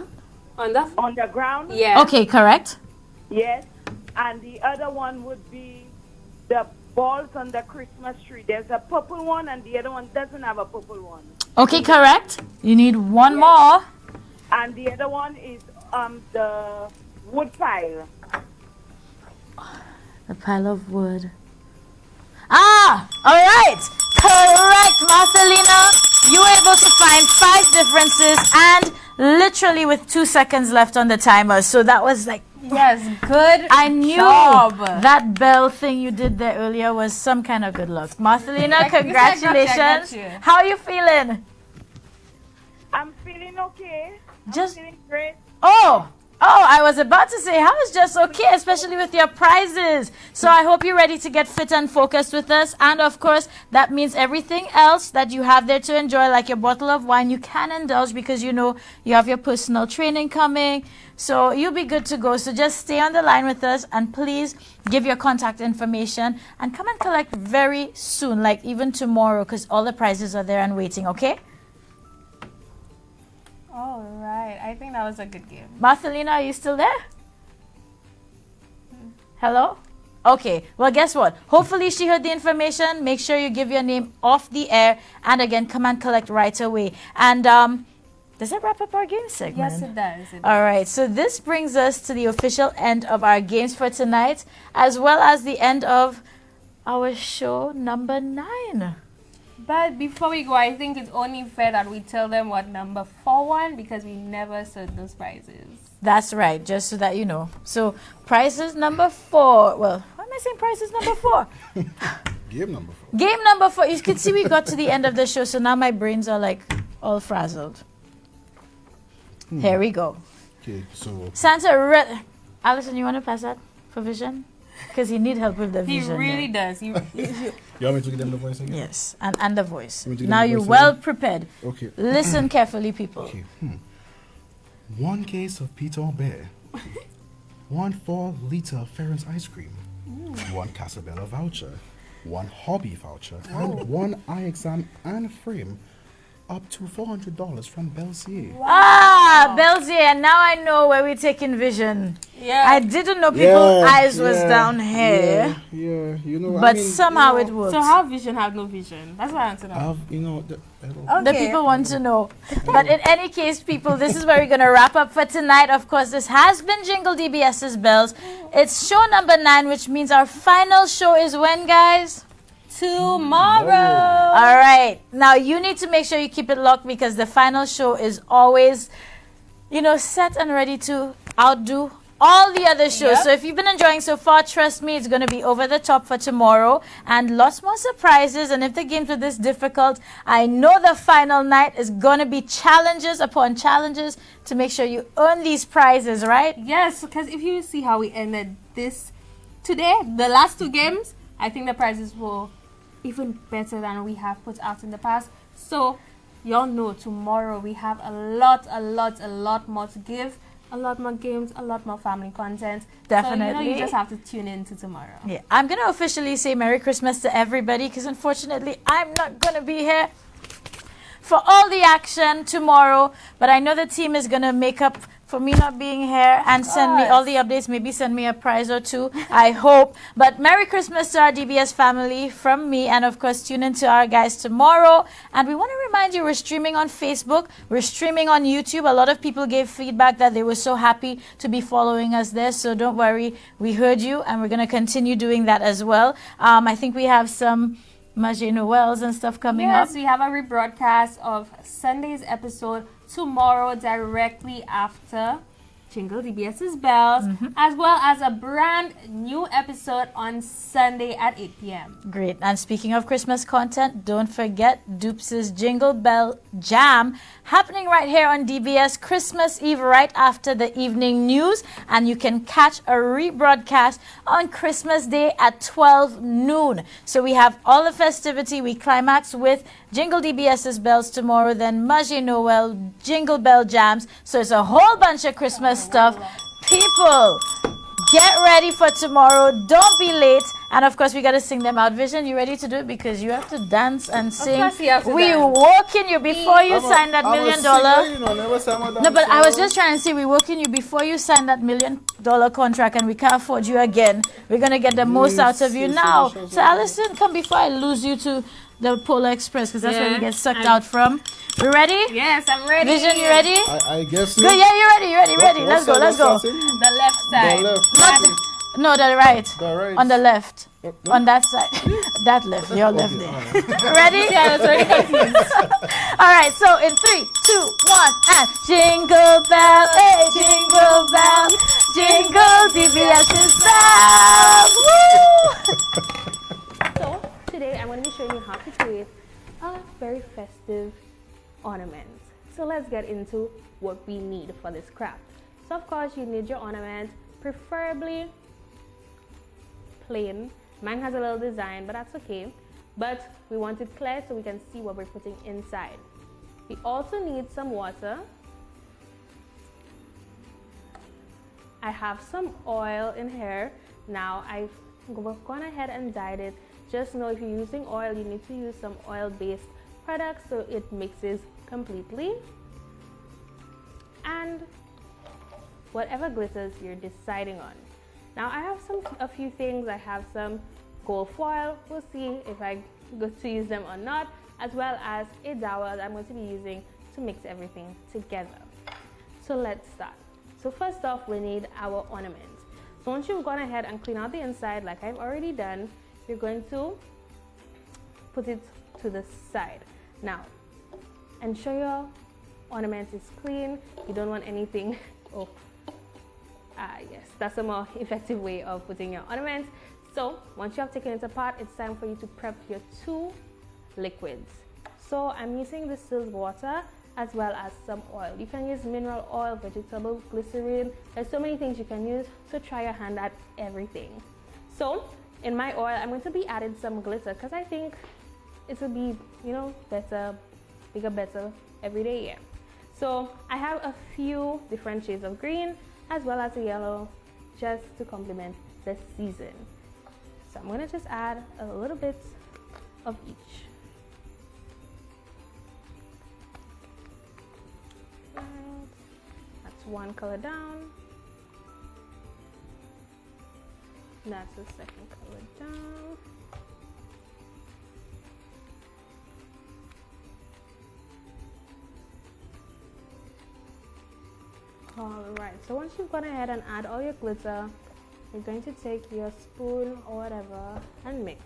On the ground. Yeah. Okay. Correct. Yes. And the other one would be the balls on the Christmas tree. There's a purple one, and the other one doesn't have a purple one. Okay. Correct. You need one more. And the other one is the wood pile. A pile of wood. All right. Correct, Marcelina. You were able to find 5 differences and literally with 2 seconds left on the timer. So that was like, yes, good. I knew job. that bell thing you did there earlier was some kind of good luck. Marcelina, congratulations. How are you feeling? I'm feeling okay. Just feeling great. Oh, I was about to say, how is just okay, especially with your prizes. So I hope you're ready to get fit and focused with us. And of course, that means everything else that you have there to enjoy, like your bottle of wine, you can indulge because you know you have your personal training coming. So you'll be good to go. So just stay on the line with us and please give your contact information and come and collect very soon, like even tomorrow, because all the prizes are there and waiting, okay? All right. I think that was a good game. Marcelina, are you still there? Hello? Okay. Well, guess what? Hopefully she heard the information. Make sure you give your name off the air. And again, come and collect right away. And does that wrap up our game segment? Yes, it does. All right. So this brings us to the official end of our games for tonight, as well as the end of our show number 9. But before we go, I think it's only fair that we tell them what number 4 won because we never said those prizes. That's right, just so that you know. So prizes number 4. Well, why am I saying prizes number 4? Game number 4. Game number 4. You could see we got to the end of the show, so now my brains are like all frazzled. Here we go. Okay, so Santa, Alison, you want to pass that for vision? Because he need help with the He vision. really does. you want me to give them the voice again? Yes, and the voice. You want to give Now them the you're voice well again? prepared. Okay. Listen carefully, people. Okay. 1 case of Peter Bear. 1 4-liter Ferrens ice cream. 1 Casabella voucher. 1 hobby voucher. And 1 eye exam and frame. Up to $400 from Belsier. Ah, Belsier, and now I know where we're taking vision. Yeah. I didn't know people's eyes was down here. Yeah, you know. But somehow it worked. So how vision have no vision? That's what I want to know. You know, The people want to know. But in any case, people, this is where we're going to wrap up for tonight. Of course, this has been Jingle DBS's Bells. It's show number 9, which means our final show is when, guys? Tomorrow. All right. Now, you need to make sure you keep it locked because the final show is always, set and ready to outdo all the other shows. Yep. So if you've been enjoying so far, trust me, it's going to be over the top for tomorrow and lots more surprises. And if the games were this difficult, I know the final night is going to be challenges upon challenges to make sure you earn these prizes, right? Yes, because if you see how we ended this today, the last 2 games, I think the prizes were even better than we have put out in the past. So y'all know tomorrow we have a lot more to give. A lot more games, a lot more family content. Definitely. So, you just have to tune in to tomorrow. Yeah, I'm going to officially say Merry Christmas to everybody because unfortunately I'm not going to be here for all the action tomorrow. But I know the team is going to make up for me not being here and send me all the updates. Maybe send me a prize or 2, I hope. But Merry Christmas to our DBS family from me. And of course, tune in to our guys tomorrow. And we want to remind you, we're streaming on Facebook. We're streaming on YouTube. A lot of people gave feedback that they were so happy to be following us there. So don't worry. We heard you and we're going to continue doing that as well. I think we have some Magie Noels and stuff coming Yes, up. we have a rebroadcast of Sunday's episode tomorrow directly after Jingle DBS's Bells, as well as a brand new episode on Sunday at 8 p.m. Great. And speaking of Christmas content, don't forget Dupes' Jingle Bell Jam happening right here on DBS Christmas Eve right after the evening news. And you can catch a rebroadcast on Christmas Day at 12 noon. So we have all the festivity. We climax with Jingle DBS's Bells tomorrow, then Magie Noel, Jingle Bell Jams. So it's a whole bunch of Christmas stuff. People, get ready for tomorrow. Don't be late. And of course, we got to sing them out. Vision, you ready to do it? Because you have to dance and sing. course you have to We dance. woke in you before you signed that $1 million. No, but I was just trying to say, we woke in you before you signed that $1 million contract, and we can't afford you again. We're going to get the most out of you now. So, Alison, come before I lose you to the Polar Express, because that's where we get sucked out from. We ready? Yes, I'm ready. Vision, you ready? I guess so. Good, yeah, you're ready. Let's go. The left side. No, the right. The right. On the left. On that side. That left. Your left there. Ready? Yeah, that's very confused. All right, so in 3, 2, 1, and jingle bell, hey, jingle bell, jingle DBS's bell. Woo! So today I'm going to be showing you how to create a very festive ornament. So let's get into what we need for this craft. So of course you need your ornament, preferably plain. Mine has a little design, but that's okay. But we want it clear so we can see what we're putting inside. We also need some water. I have some oil in here. Now I've gone ahead and dyed it. Just know if you're using oil, you need to use some oil-based products so it mixes completely. And whatever glitters you're deciding on. Now I have a few things. I have some gold foil. We'll see if I go to use them or not, as well as a dowel that I'm going to be using to mix everything together. So let's start. So first off, we need our ornament. So once you've gone ahead and clean out the inside like I've already done, you're going to put it to the side. Now, ensure your ornament is clean. You don't want anything. Yes, that's a more effective way of putting your ornaments. So once you have taken it apart, it's time for you to prep your 2 liquids. So I'm using distilled water as well as some oil. You can use mineral oil, vegetable glycerin. There's so many things you can use, so try your hand at everything. So in my oil, I'm going to be adding some glitter because I think it will be, better, bigger, better every day. Yeah. So I have a few different shades of green as well as a yellow just to complement the season. So I'm going to just add a little bit of each. Right. That's one color down. That's the second color down. Alright, so once you've gone ahead and add all your glitter, you're going to take your spoon or whatever and mix.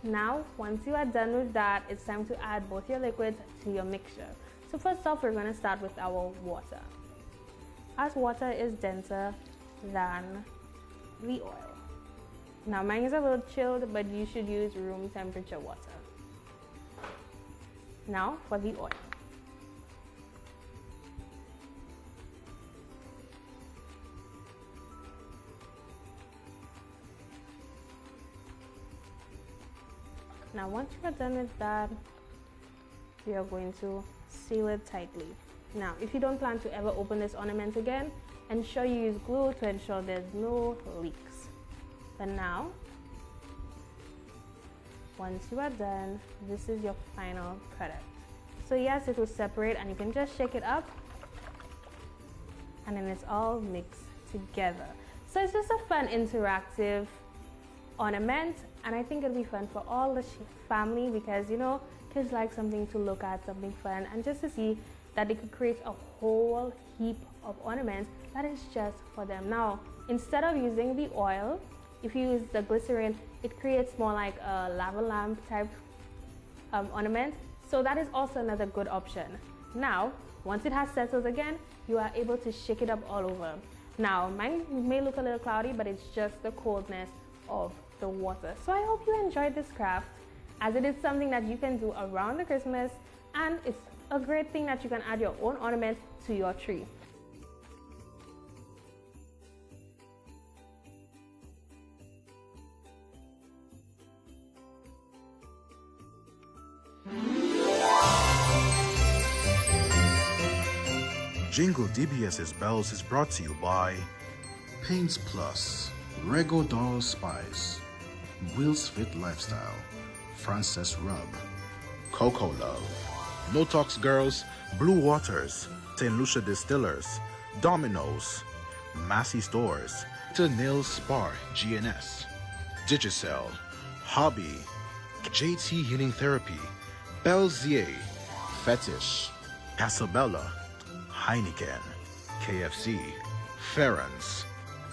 Now, once you are done with that, it's time to add both your liquids to your mixture. So first off, we're going to start with our water. As water is denser than the oil. Now mine is a little chilled, but you should use room temperature water. Now for the oil. Now once you are done with that, we are going to seal it tightly. Now if you don't plan to ever open this ornament again, ensure you use glue to ensure there's no leaks. But now, once you are done, this is your final product. So yes, it will separate and you can just shake it up and then it's all mixed together. So it's just a fun interactive ornament, and I think it'll be fun for all the family because kids like something to look at, something fun, and just to see that they could create a whole heap of ornaments that is just for them. Now instead of using the oil, if you use the glycerin, it creates more like a lava lamp type ornament. So that is also another good option. Now, once it has settled again, you are able to shake it up all over. Now, mine may look a little cloudy, but it's just the coldness of the water. So I hope you enjoyed this craft, as it is something that you can do around the Christmas, and it's a great thing that you can add your own ornament to your tree. Jingle DBS's Bells is brought to you by Paints Plus, Rego Doll Spice, Wheels Fit Lifestyle, Frances Rub, Coco Love, No Talks Girls, Blue Waters, St. Lucia Distillers, Domino's, Massey Stores, to Nails Spar GNS, Digicel, Hobby, JT Healing Therapy, Belzier, Fetish, Casabella, Heineken, KFC, Ferrans,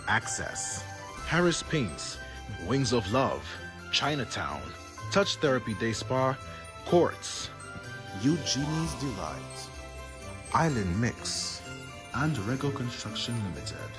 Access, Harris Paints, Wings of Love, Chinatown, Touch Therapy Day Spa, Quartz, Eugenie's Delight, Island Mix, and Rego Construction Limited.